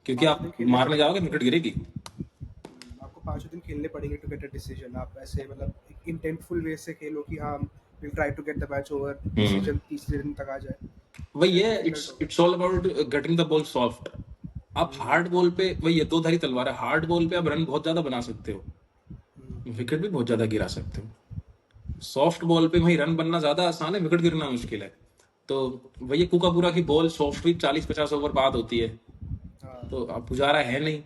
S1: क्योंकि
S2: 5
S1: आप
S2: दिन खेलने
S1: मारने
S2: पड़ेंगे,
S1: जाओगे विकेट गिरेगी।
S2: आपको 5 दिन खेलने पड़ेंगे टू गेट अ डिसीजन। आप ऐसे मतलब एक इंटेंटफुल वे से खेलो कि हाँ will try to get the match over, decision तीसरे दिन तक आ जाए,
S1: वही
S2: फिर
S1: है,
S2: डिफिकल्ट
S1: इट्स
S2: होगा।
S1: It's all about getting the ball soft. आप हार्ड बॉल पे, वही है, दो धारी तलवार है, हार्ड बॉल पे आप रन बहुत ज्यादा बना सकते हो, विकेट भी बहुत ज्यादा गिरा सकते हो। सॉफ्ट बॉल पे वही रन बनना ज्यादा आसान है, विकेट गिरना मुश्किल है। तो वही कुकापुरा की बॉल सॉफ्ट भी 40-50 ओवर बाद होती है,
S2: हाँ
S1: तो अब पुजारा है नहीं,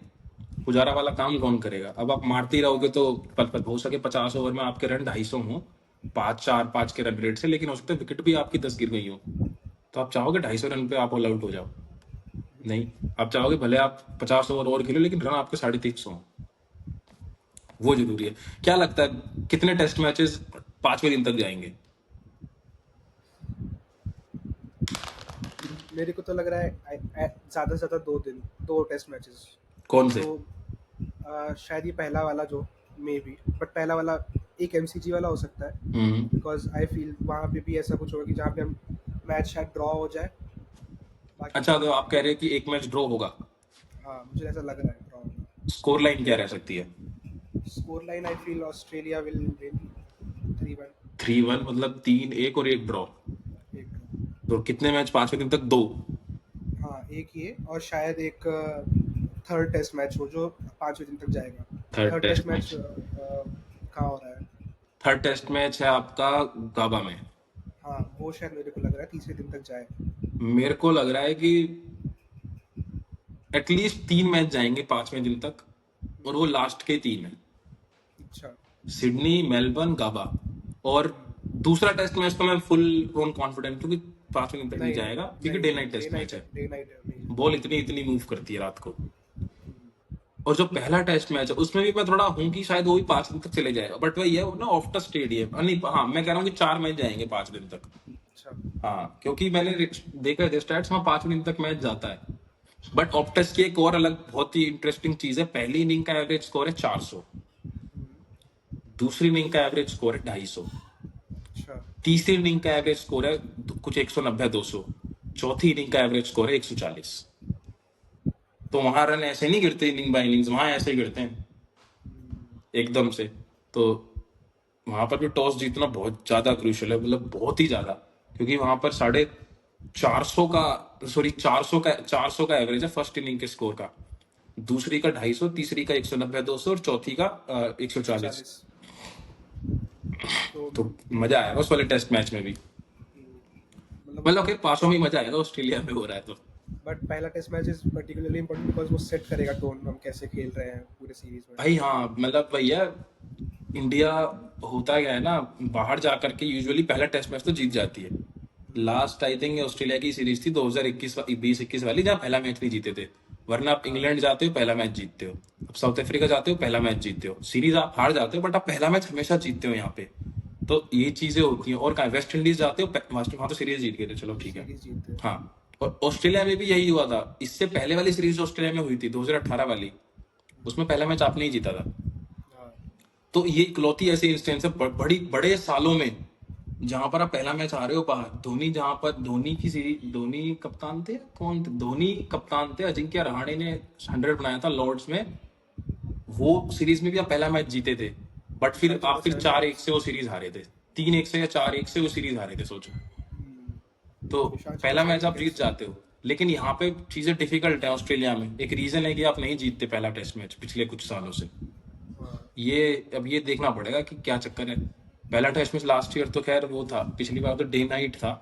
S1: पुजारा वाला काम कौन करेगा? अब आप मारते ही रहोगे तो पल पल हो सके 50 ओवर में आपके रन 250 हो, 5-4-5 के रन रेट से, लेकिन हो सकता है विकेट भी आपकी 10 गिर गई हो, तो आप चाहोगे 250 रन पे आप ऑल आउट हो जाओ? नहीं, आप चाहोगे भले आप 50 ओवर और खेलो लेकिन रन आपके 350 हो, वो जरूरी है। क्या लगता है कितने टेस्ट मैचेस 5वें दिन तक जाएंगे?
S2: मेरे को तो लग रहा है ज़्यादा से ज़्यादा 2 दिन, 2 टेस्ट मैचेस।
S1: कौन से?
S2: तो शायद ये पहला वाला जो मे बी, बट पहला वाला एक एमसीजी वाला हो सकता है, बिकॉज आई फील वहाँ पे भी ऐसा कुछ होगा कि जहाँ पे हम मैच शायद ड्रॉ हो जाए, बाकी
S1: अच्छा, तो आप कह रहे हैं कि एक मैच ड्रॉ होगा,
S2: हाँ मुझे ऐसा लग रहा है ड्रॉ होगा।
S1: स्कोर लाइन क्या रह सकती है?
S2: Score line I feel Australia will win 3-1।
S1: 3-1 मतलब 3-1 और एक ड्रॉ,
S2: एक
S1: तो कितने मैच 5वें दिन तक? 2।
S2: हाँ एक ये और शायद एक थर्ड टेस्ट मैच हो जो 5वें दिन तक जाएगा।
S1: Third
S2: third
S1: test
S2: test match
S1: match,
S2: कहाँ हो रहा है?
S1: थर्ड टेस्ट मैच है आपका गाबा में।
S2: हाँ वो शायद मेरे को लग रहा है तीसरे दिन तक जाए।
S1: मेरे को लग रहा है कि एटलीस्ट 3 मैच जाएंगे 5वें दिन तक, और वो लास्ट के 3 है,
S2: अच्छा
S1: सिडनी, मेलबर्न, गाबा। और दूसरा टेस्ट मैच तो मैं फुल ऑन कॉन्फिडेंट, क्योंकि 5वें दिन तक नहीं जाएगा, क्योंकि डे नाइट टेस्ट मैच है,
S2: डे नाइट है।
S1: बॉल इतनी इतनी मूव करती है रात को। और जो पहला टेस्ट मैच है उसमें भी मैं थोड़ा हूँ कि शायद वो भी 5 दिन तक चले जाएगा, बट वही है वो ना ऑफ द स्टेडियम, नहीं हाँ मैं कह रहा हूँ कि 4 मैच जाएंगे 5 दिन तक।
S2: अच्छा
S1: हाँ, क्योंकि मैंने देखा है स्टैट्स, वहाँ 5 दिन तक मैच जाता है। बट ऑफ टेस्ट की एक और अलग बहुत ही इंटरेस्टिंग चीज है, पहली इनिंग का एवरेज स्कोर है 400, दूसरी इनिंग का एवरेज स्कोर है 250,
S2: अच्छा
S1: तीसरी इनिंग का एवरेज स्कोर है कुछ 190-200, चौथी इनिंग का एवरेज स्कोर है 140। तो वहां रन ऐसे नहीं गिरते इनिंग बाय इनिंग्स, वहां ऐसे ही गिरते हैं एकदम से। तो वहां पर भी टॉस जीतना बहुत ज्यादा क्रूशियल है, मतलब बहुत ही ज्यादा, क्योंकि वहां पर 450 का, सॉरी 400 का एवरेज है फर्स्ट इनिंग के स्कोर का, दूसरी का 250, तीसरी का 190, 200 और चौथी का 140।
S2: 140। तो
S1: तो मजा आएगा उस वाले टेस्ट मैच में भी।
S2: मतलब
S1: मतलब खैर पासों में ही मजा आएगा, ऑस्ट्रेलिया में हो रहा है तो।
S2: बट पहला test match is particularly important because वो सेट करेगा टोन, हम कैसे खेल रहे हैं पूरे सीरीज में।
S1: भाई हाँ, मतलब भैया इंडिया होता क्या है ना, बाहर जाकर के यूजुअली पहला टेस्ट मैच तो जीत जाती है। लास्ट आई थिंक ऑस्ट्रेलिया की सीरीज थी 2021 20-21 वाली, जहाँ पहला मैच नहीं जीते थे। वरना आप
S2: हाँ
S1: इंग्लैंड जाते हो पहला मैच जीतते हो, अब साउथ अफ्रीका जाते हो पहला मैच जीतते हो, सीरीज आप हार जाते हो बट आप पहला मैच हमेशा जीतते हो यहाँ पे। तो ये चीजें होती हैं। और कहाँ वेस्ट इंडीज जाते हो, वहाँ तो सीरीज जीत गए थे, चलो ठीक है।
S2: सीरीज जीतते हैं।
S1: हाँ, और ऑस्ट्रेलिया में भी यही हुआ था। इससे पहले वाली सीरीज ऑस्ट्रेलिया में हुई थी 2018 वाली, उसमें पहला मैच आपने ही जीता था।
S2: हाँ
S1: तो ये इकलौती ऐसी इंस्टेंस है बड़ी बड़े सालों में जहां पर आप पहला मैच आ रहे हो बाहर। धोनी, जहां पर धोनी की सीरीज, धोनी कप्तान थे, कौन थे? धोनी कप्तान थे, अजिंक्य रहाणे ने 100 बनाया था लॉर्ड्स में। वो सीरीज में भी आप पहला मैच जीते थे, बट फिर
S2: शायद
S1: आप फिर
S2: 2017
S1: 4-1 से वो सीरीज हारे थे। 3-1 से या 4-1 से वो सीरीज हारे थे, सोचो। तो
S2: शायद
S1: पहला मैच
S2: 17
S1: आप जीत
S2: यस।
S1: जाते हो, लेकिन यहाँ पे चीजें डिफिकल्ट है ऑस्ट्रेलिया में। एक रीजन है कि आप नहीं जीतते पहला टेस्ट मैच पिछले कुछ सालों से।
S2: हाँ
S1: ये अब ये देखना पड़ेगा कि क्या चक्कर है। पहला टेस्ट मैच लास्ट ईयर तो खैर वो था, पिछली बार तो डे नाइट था,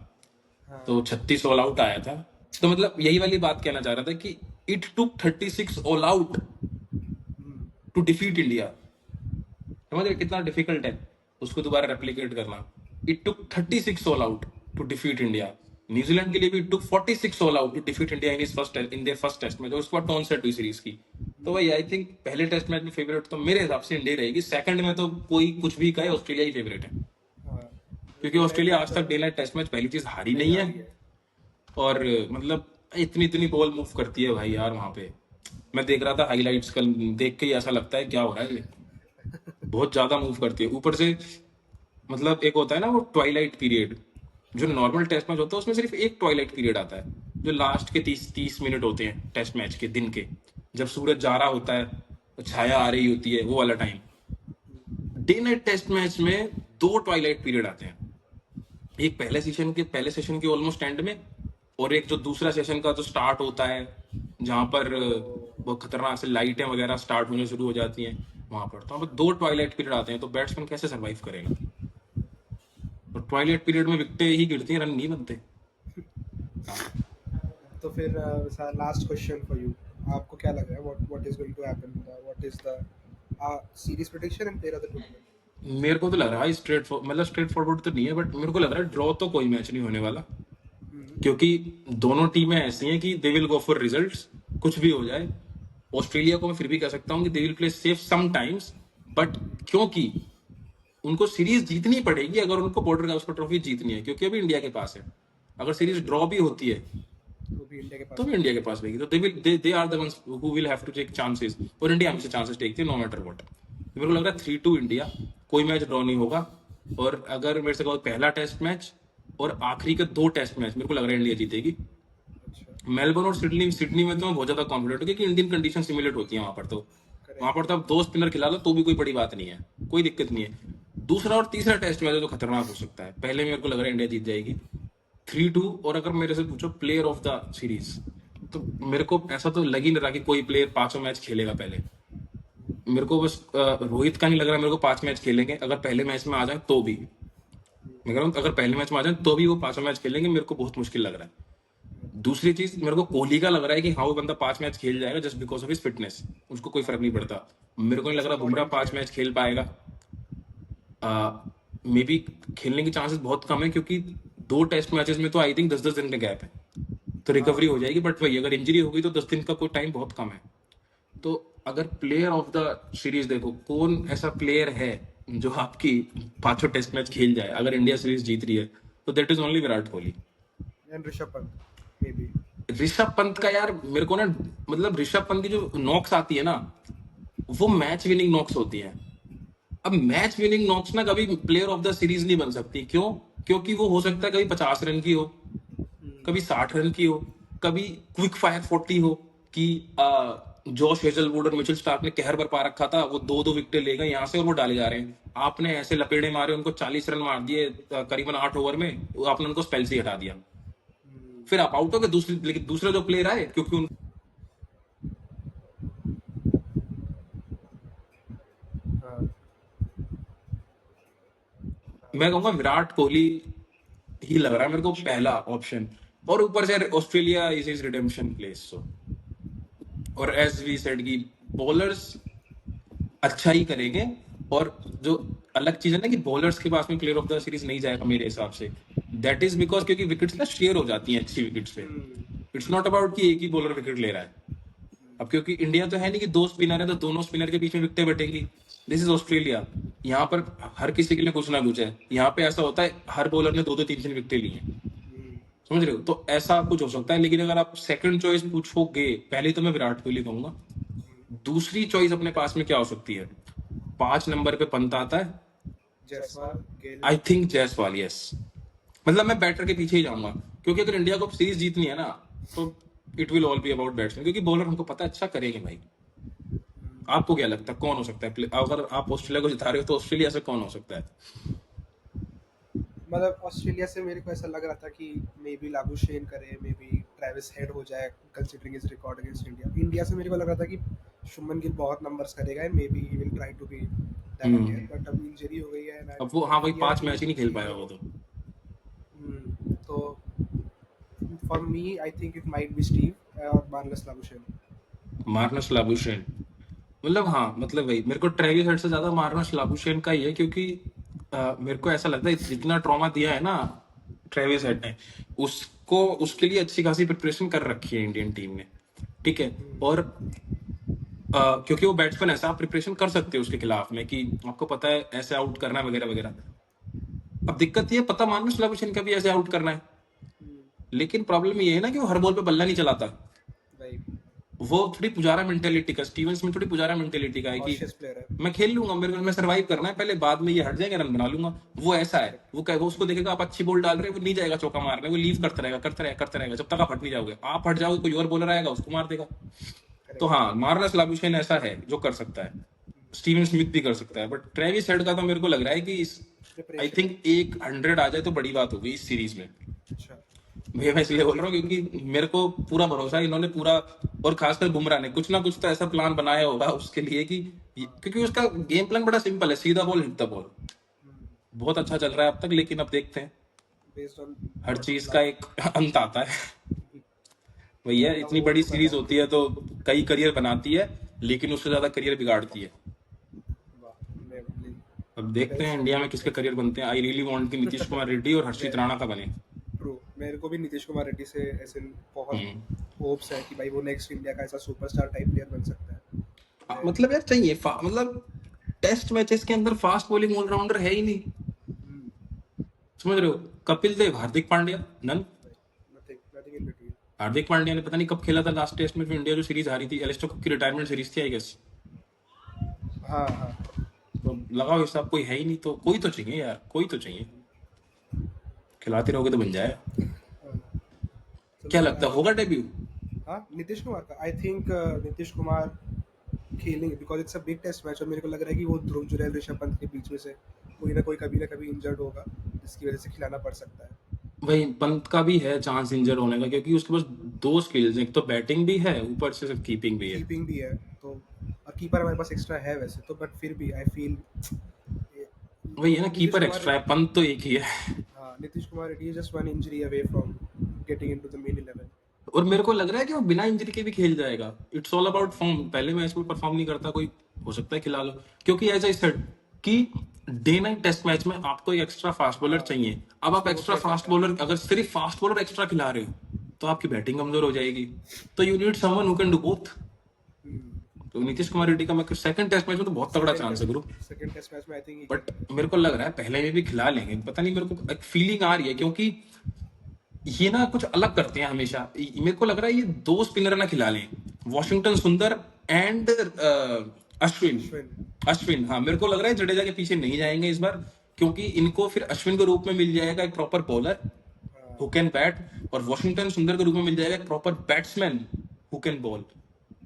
S1: तो
S2: हाँ
S1: 36 ऑल आउट आया था। तो मतलब यही वाली बात कहना चाह रहा था कि it took 36 all out to defeat India. समझ रहे कितना डिफिकल्ट है उसको दोबारा रेप्लिकेट करना। It took 36 all out to defeat India. New Zealand के लिए भी it took 46 all out to defeat India in their first test match, और उसके बाद टॉन सेट हुई सीरीज की। तो भाई आई थिंक पहले टेस्ट मैच में फेवरेट तो मेरे हिसाब से इंडिया रहेगी। सेकंड में तो कोई कुछ भी कहे, ऑस्ट्रेलिया ही फेवरेट है।
S2: हाँ
S1: क्योंकि
S2: डे नाइट
S1: ऑस्ट्रेलिया
S2: मैच
S1: आज
S2: तो
S1: तक डे नाइट टेस्ट मैच पहली चीज हारी
S2: नहीं
S1: नहीं
S2: आ
S1: है।
S2: रही है।
S1: और मतलब इतनी इतनी बॉल मूव करती है भाई यार वहां पे। मैं देख रहा था हाइलाइट्स कल, देख के ही ऐसा लगता है क्या हो रहा है ये। बहुत ज्यादा मूव करती है ऊपर से। मतलब एक होता है ना वो ट्वाइलाइट पीरियड, जो
S2: हाँ
S1: नॉर्मल टेस्ट मैच होता है उसमें सिर्फ एक ट्वाइलाइट पीरियड आता है, जो लास्ट के 30 मिनट होते हैं टेस्ट मैच के दिन के, जब सूरज जा रहा होता है, छाया आ रही होती है, वो वाला time. Day night test match में दो ट्वाइलाइट पीरियड आते हैं। एक पहले सेशन के ऑलमोस्ट एंड में, और एक जो दूसरा सेशन का जो स्टार्ट होता है, जहां पर वो खतरनाक से लाइटें वगैरह स्टार्ट होने शुरू हो जाती हैं वहां पर। तो वहां पर दो ट्वाइलाइट पीरियड आते हैं, तो बैट्समैन कैसे सरवाइव करेगा? और ट्वाइलाइट पीरियड में विकेटें ही गिरती हैं, रन नहीं बनते।
S2: तो फिर लास्ट क्वेश्चन फॉर यू, आपको क्या लग रहा है what is going to happen, what is the series prediction and player of the tournament?
S1: मेरे को तो लग रहा है स्ट्रेट फॉरवर्ड तो नहीं है, बट मेरे को लग रहा है ड्रॉ तो कोई मैच नहीं होने वाला। क्योंकि दोनों टीमें ऐसी हैं कि they will go for results, कुछ भी हो जाए। ऑस्ट्रेलिया को मैं फिर भी कह सकता हूँ कि they will play safe sometimes, but क्योंकि उनको सीरीज जीतनी पड़ेगी अगर उनको बॉर्डर गावस्कर ट्रॉफी जीतनी है, क्योंकि अभी इंडिया के पास है। अगर सीरीज ड्रॉ भी होती है
S2: तो भी इंडिया के
S1: तो
S2: पास
S1: भी इंडिया के पास रहेगी। तो they are the ones who will have to take chances, और इंडिया हमेशा चांसेस टेकती है नो मैटर व्हाट। मेरे को लग रहा है 3-2 इंडिया, कोई मैच ड्रॉ नहीं होगा। और अगर मेरे से कहो पहला टेस्ट मैच और आखिरी के दो टेस्ट मैच, मेरे को लग रहा है इंडिया जीतेगी।
S2: अच्छा
S1: मेलबोर्न और सिडनी सिडनी में तो मैं बहुत ज्यादा कॉन्फिडेंट हूँ, क्योंकि इंडियन कंडीशन सिमुलेट होती है वहां पर। तो वहां पर
S2: करेक्ट।
S1: तो आप दो स्पिनर खिला लो तो भी कोई बड़ी बात नहीं है, कोई दिक्कत नहीं है। दूसरा और तीसरा टेस्ट मैच है जो खतरनाक हो सकता है। पहले मेरे को लग रहा है इंडिया जीत जाएगी 3-2। और अगर मेरे से पूछो प्लेयर ऑफ द सीरीज, तो मेरे को ऐसा तो लग ही नहीं रहा कि कोई प्लेयर पांचों मैच खेलेगा पहले। मेरे को बस रोहित का नहीं लग रहा मेरे को 5 मैच खेलेंगे। अगर पहले मैच में आ जाए तो भी, मैं कह रहा हूँ अगर पहले मैच में आ जाए तो भी वो 5 मैच खेलेंगे, मेरे को बहुत मुश्किल लग रहा है। दूसरी चीज, मेरे को कोहली का लग रहा है कि हाँ वो बंदा 5 मैच खेल जाएगा just because of his fitness, उसको कोई फर्क नहीं पड़ता। मेरे को नहीं लग
S2: अच्छा
S1: रहा बुमराह
S2: बॉलिंग
S1: 5
S2: करेगा।
S1: मैच खेल पाएगा। मे बी खेलने के चांसेस बहुत कम है, क्योंकि दो टेस्ट मैचेस में तो आई थिंक 10-10 दिन का गैप है, तो रिकवरी
S2: हाँ
S1: हो जाएगी। बट वही अगर इंजरी होगी तो 10 दिन का कोई टाइम बहुत कम है। तो अगर प्लेयर ऑफ द सीरीज देखो, कौन ऐसा प्लेयर है जो आपकी पांचों टेस्ट मैच खेल जाए अगर इंडिया सीरीज जीत रही है, तो that is only Virat Kohli.
S2: And Rishabh Pant may be.
S1: Rishabh Pant का यार मेरे को ना, मतलब ऋषभ पंत की जो नॉक्स आती है ना, वो मैच विनिंग नॉक्स होती है। अब मैच विनिंग नॉक्स ना कभी प्लेयर ऑफ द सीरीज नहीं बन सकती। क्यों? क्योंकि वो हो सकता है कभी 50 रन की हो, कभी 60 रन की हो, कभी क्विक फायर 40 हो, कि जॉश हेजलवुड और मिचेल स्टार्क ने कहर बरपा रखा था, वो दो दो विकेट ले गए यहाँ से और वो डाले जा रहे हैं। आपने ऐसे लपेड़े मारे, उनको 40 रन मार दिए करीबन 8 ओवर में, आपने उनको स्पेल से हटा दिया। फिर आप आउट हो गए। दूसरी लेकिन दूसरे जो प्लेयर आए, क्योंकि मैं कहूंगा विराट कोहली ही लग रहा है मेरे को पहला ऑप्शन, और ऊपर से Australia is is redemption place. So और एज वी सेड की बॉलर्स अच्छा ही करेंगे, और जो अलग चीज है ना कि बॉलर्स के पास में प्लेयर ऑफ द सीरीज नहीं जाएगा मेरे हिसाब से, दैट इज बिकॉज क्योंकि विकेट्स ना शेयर हो जाती हैं अच्छी विकेट्स पे। इट्स नॉट अबाउट कि एक ही बॉलर विकेट ले रहा है। अब क्योंकि इंडिया तो है नहीं कि दो स्पिनर है तो दोनों स्पिनर के बीच में विकेटें बटेंगी। दिस इज ऑस्ट्रेलिया, यहाँ पर हर किसी के लिए कुछ ना कुछ है। यहाँ पे ऐसा होता है हर बॉलर ने दो दो तीन तीन विकेटें ली हैं, समझ रहे हो? तो ऐसा कुछ हो सकता है। लेकिन अगर आप सेकंड चॉइस पूछोगे, पहले तो मैं विराट कोहली कहूंगा। दूसरी चॉइस अपने पास में क्या हो सकती है? 5 नंबर पे पंत आता है,
S2: जायसवाल, गेल,
S1: आई थिंक जायसवाल, यस। मतलब मैं बैटर के पीछे ही जाऊंगा, क्योंकि अगर इंडिया को सीरीज जीतनी है ना तो it will all be about batsman, क्योंकि बॉलर हमको पता है अच्छा करेंगे भाई। आपको क्या लगता है कौन हो सकता है? अगर आप ऑस्ट्रेलिया को जिता रहे हो तो ऑस्ट्रेलिया से कौन हो सकता है?
S2: मतलब ऑस्ट्रेलिया से मेरे को ऐसा लग रहा था कि मे बी लाबुशेन करे, मे बी ट्रेविस हेड हो जाए considering his record against India. India से मेरे को लग रहा था कि शुभमन गिल बहुत नंबर्स करेगा and maybe he will try to be that again, but अब इंजरी हो गई है एंड
S1: अब वो, हाँ भाई,
S2: आई
S1: 5 मैच ही नहीं खेल पाएगा वो तो।
S2: तो for me I think it might be Steve और मार्नस लाबुशेन।
S1: मार्नस लाबुशेन, मतलब हाँ, मतलब भाई मेरे को ट्रेविस हेड से ज्यादा मार्नस लाबुशेन का ही है, क्योंकि मेरे को ऐसा लगता है जितना ट्रॉमा दिया है ना ट्रेविस हेड ने, उसको उसके लिए अच्छी खासी प्रिपरेशन कर रखी है इंडियन टीम ने, ठीक है। और क्योंकि वो बैट्समैन ऐसा, आप प्रिपरेशन कर सकते हो उसके खिलाफ में कि आपको पता है ऐसे आउट करना है वगैरह वगैरह। अब दिक्कत ये, पता मार्नस लाबुशेन का भी ऐसे आउट करना है, लेकिन प्रॉब्लम ये है ना कि वो हर बॉल पे बल्ला नहीं चलाता।
S2: भाई
S1: वो थोड़ी पुजारा मेंटेलिटी का, स्टीवन स्मिथ थोड़ी पुजारा मेंटेलिटी का है कि
S2: कॉशियस प्लेयर है।
S1: मैं खेल लूंगा, मेरे को मैं सर्वाइव करना है पहले, बाद में ये हट जाएंगे रन बना लूंगा। वो ऐसा है, वो उसको देखेगा आप अच्छी बॉल डाल रहे हैं, वो नहीं जाएगा चौका मारने, वो लीव करता रहेगा करता रहेगा करता रहेगा जब तक आप हट नहीं जाओगे। आप हट जाओगे कोई और बॉलर आएगा उसको मार देगा। तो हाँ, मार्नस लाबुशेन ऐसा है जो कर सकता है, स्टीवन स्मिथ भी कर सकता है, बट ट्रेविस हेड का तो मेरे को लग रहा है कि आई थिंक 100 आ जाए तो बड़ी बात होगी इस सीरीज में।
S2: अच्छा,
S1: मैं इसलिए बोल रहा हूँ क्योंकि मेरे को पूरा भरोसा है इन्होंने पूरा, और खासकर बुमराह ने कुछ ना कुछ तो ऐसा प्लान बनाया होगा उसके लिए कि क्योंकि उसका गेम प्लान बड़ा सिंपल है, सीधा बॉल हिट द बॉल। बहुत अच्छा चल रहा है अब तक, लेकिन अब देखते हैं,
S2: बेस्ड ऑन
S1: हर चीज का एक अंत आता है भैया। इतनी बड़ी सीरीज होती है तो कई करियर बनाती है, लेकिन उससे ज्यादा करियर बिगाड़ती है। अब देखते हैं इंडिया में किसके करियर बनते हैं। आई रियली वांट कि नीतीश कुमार रेड्डी और हर्षित राणा का बने।
S2: ट्रू, मेरे को भी नीतीश कुमार रेड्डी से ऐसे बहुत
S1: हम्म।
S2: होप्स है कि भाई वो नेक्स्ट इंडिया का ऐसा सुपरस्टार टाइप प्लेयर बन सकता है।
S1: मतलब यार चाहिए मतलब टेस्ट मैचेस के अंदर फास्ट बॉलिंग ऑलराउंडर है ही नहीं, समझ रहे हो? Kapil Dev, Hardik Pandya, none.
S2: Nothing in between.
S1: Hardik Pandya ने पता नहीं कब खेला था लास्ट टेस्ट में, फिर इंडिया जो सीरीज हारी थी, एलिस्टर कुक की रिटायरमेंट सीरीज थी आई गेस।
S2: हाँ हाँ,
S1: तो लगाओ हिसाब, कोई है ही नहीं, तो कोई तो चाहिए यार, कोई तो चाहिए। खिलाते रहोगे तो बन जाए। क्या लगता है होगा डेब्यू?
S2: हाँ, नीतीश कुमार का आई थिंक नीतीश कुमार खेलेंगे because it's a big test match, और मेरे को लग रहा है कि वो ध्रुव जुरैल, ऋषभ पंत के बीच में से कोई ना कोई कभी ना कभी इंजर्ड होगा, जिसकी वजह से खिलाना पड़ सकता है।
S1: भाई पंत का भी है चांस इंजर होने का, क्योंकि उसके पास दो स्किल्स हैं, एक तो बैटिंग भी है, ऊपर से सिर्फ कीपिंग भी है।
S2: कीपिंग भी है तो, और कीपर हमारे पास एक्स्ट्रा है वैसे तो, बट फिर भी आई फील
S1: वही है ना, कीपर एक्स्ट्रा है, पंत तो एक ही है।
S2: हाँ, Nitish Kumar Reddy just one injury away from getting into the main 11।
S1: और मेरे को लग रहा है कि वो बिना इंजरी के भी खेल जाएगा। इट्स ऑल अबाउट फॉर्म, पहले मैच में परफॉर्म नहीं करता कोई, हो सकता है खिला लो, क्योंकि एज आई सेड कि डे नाइट टेस्ट मैच में आपको एक एक्स्ट्रा फास्ट बॉलर चाहिए। अब आप एक्स्ट्रा फास्ट बॉलर, अगर सिर्फ फास्ट बॉलर एक्स्ट्रा खिला रहे हो तो आपकी बैटिंग कमजोर हो जाएगी। तो you need someone who can do both. तो नीतीश कुमार रेड्डी का मैं सेकंड टेस्ट मैच में तो बहुत तगड़ा चांस है गुरु,
S2: सेकंड टेस्ट मैच में आई थिंक
S1: बट मेरे को लग रहा है पहले में भी खिला लेंगे। पता नहीं, मेरे को एक फीलिंग आ रही है, क्योंकि ये ना कुछ अलग करते हैं हमेशा। मेरे को लग रहा है ये दो स्पिनर ना खिला लें, वॉशिंगटन सुंदर एंड अश्विन। अश्विन, हाँ, मेरे को लग रहा है जडेजा के पीछे नहीं जाएंगे इस बार, क्योंकि इनको फिर अश्विन के रूप में मिल जाएगा एक proper bowler who can bat, और वॉशिंगटन सुंदर के रूप में मिल जाएगा एक proper batsman who can ball.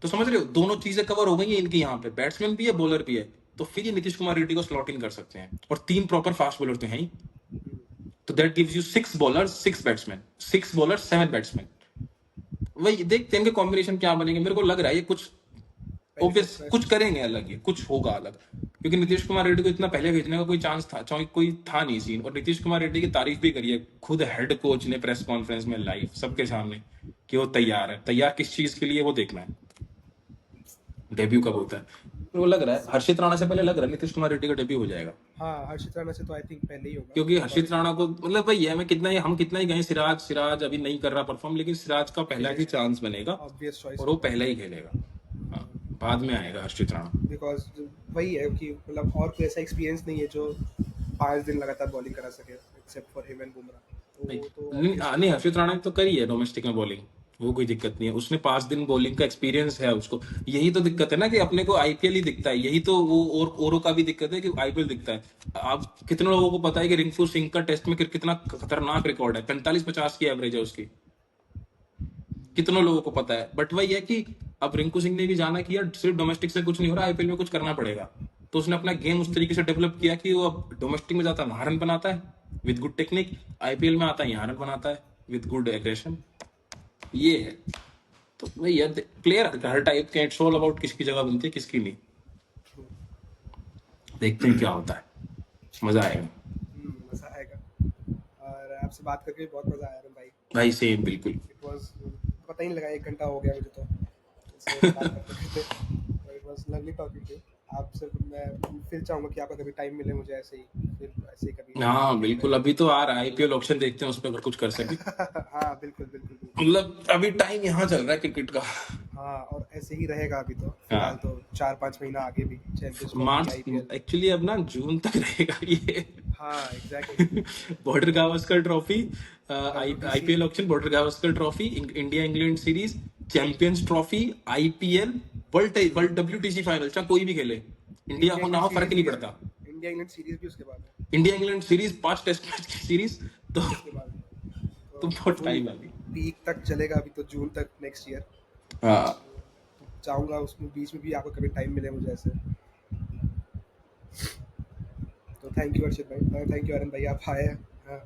S1: तो समझ रहे हो, दोनों चीजें कवर हो गई हैं इनकी, यहाँ पे बैट्समैन भी है बॉलर भी है, तो फिर ये नीतीश कुमार रेड्डी को स्लॉट इन कर सकते हैं। और 3 प्रॉपर फास्ट बॉलर तो हैं ही, तो that gives you 6 bowlers 6 batsman, 6 bowlers 7 batsman. वही देखते हैं कि कॉम्बिनेशन क्या बनेंगे। मेरे को लग रहा है ये कुछ ऑब्वियस कुछ करेंगे अलग, ये कुछ होगा अलग, क्योंकि नीतीश कुमार रेड्डी को इतना पहले भेजने का कोई चांस था, कोई था नहीं सीन। और नीतीश कुमार रेड्डी की तारीफ भी करी है खुद हेड कोच ने प्रेस कॉन्फ्रेंस में लाइव सबके सामने कि वो तैयार है। तैयार किस चीज के लिए वो देखना है, डेब्यू कब होता है। फिर वो लग रहा है हर्षित राणा से पहले लग रहा है नीतीश कुमार रेड्डी का डेब्यू हो जाएगा,
S2: हाँ हर्षित राणा से तो आई थिंक पहले ही होगा,
S1: क्योंकि हर्षित राणा को मतलब भाई है, मैं कितना ही हम कितना ही गए, सिराज सिराज अभी नहीं कर रहा परफॉर्म, लेकिन सिराज का पहला ही चांस बनेगा
S2: ऑब्वियस चॉइस
S1: और वो पहला ही खेलेगा। हाँ, बाद में आएगा हर्षित राणा।
S2: बिकॉज वही है कि मतलब और कोई ऐसा एक्सपीरियंस नहीं है जो 5 दिन लगातार बॉलिंग करा सके except for him and Bumrah. तो
S1: नहीं हर्षित राणा ने तो करी है डोमेस्टिक में बॉलिंग, वो कोई दिक्कत नहीं है, उसने 5 दिन बॉलिंग का एक्सपीरियंस है उसको। यही तो दिक्कत है ना कि अपने को आईपीएल ही दिखता है, यही तो वो और औरों का भी दिक्कत है कि आईपीएल दिखता है। आप कितने लोगों को पता है कि रिंकू सिंह का टेस्ट में कितना खतरनाक रिकॉर्ड है, 45-50 की एवरेज है उसकी, कितनों लोगों को पता है। बट वही है कि अब रिंकू सिंह ने भी जाना कि यार सिर्फ डोमेस्टिक से कुछ नहीं हो रहा, आईपीएल में कुछ करना पड़ेगा, तो उसने अपना गेम उस तरीके से डेवलप किया कि वो अब डोमेस्टिक में जाता है वहां रन बनाता है विद गुड टेक्निक, आईपीएल में आता है यहाँ रन बनाता है विद गुड एग्रेशन। ये है तो वही है, प्लेयर हर टाइप के, इट्स ऑल अबाउट किसकी जगह बनती है किसकी नहीं। देखते हैं क्या होता है, मजा आएगा
S2: मजा आएगा। और आपसे बात करके बहुत मजा आया भाई।
S1: भाई, सेम बिल्कुल।
S2: इट वाज पता ही नहीं लगा 1 घंटा हो गया मुझे तो इससे बात करते करते। It was lovely talking to आपसे। मैं फिर चाहूंगा कि आपका कभी टाइम मिले मुझे ऐसे ही, फिर ऐसे ही कभी।
S1: हाँ बिल्कुल, अभी तो आ रहा है आईपीएल ऑप्शन, देखते हैं उसमें अगर कुछ कर सके।
S2: हाँ बिल्कुल बिल्कुल बिल्कुल।
S1: मतलब अभी टाइम यहाँ चल रहा है क्रिकेट का।
S2: हाँ और ऐसे ही रहेगा अभी तो फिलहाल तो 4-5 महीना आगे भी चैंपियंस
S1: मार्च
S2: आईपीएल।
S1: एक्चुअली अब ना जून तक रहेगा ये।
S2: हाँ exactly.
S1: Border Gavaskar trophy, IPL option, border Gavaskar trophy, India England series, champions trophy, IPL, world WTC final, चाहे कोई भी खेले, इंडिया को ना हो फर्क नहीं पड़ता।
S2: इंडिया इंग्लैंड सीरीज भी उसके बाद है।
S1: India England series 5 test match की सीरीज, तो
S2: उसके बाद
S1: तो बहुत टाइम है अभी।
S2: पीक तक चलेगा अभी तो जून तक नेक्स्ट ईयर।
S1: हाँ
S2: चाहूंगा उसमें बीच में भी आपको कभी टाइम मिले मुझे ऐसे। तो थैंक यू अर्षित भाई, थैंक यू अरन भाई, आप आए। हाँ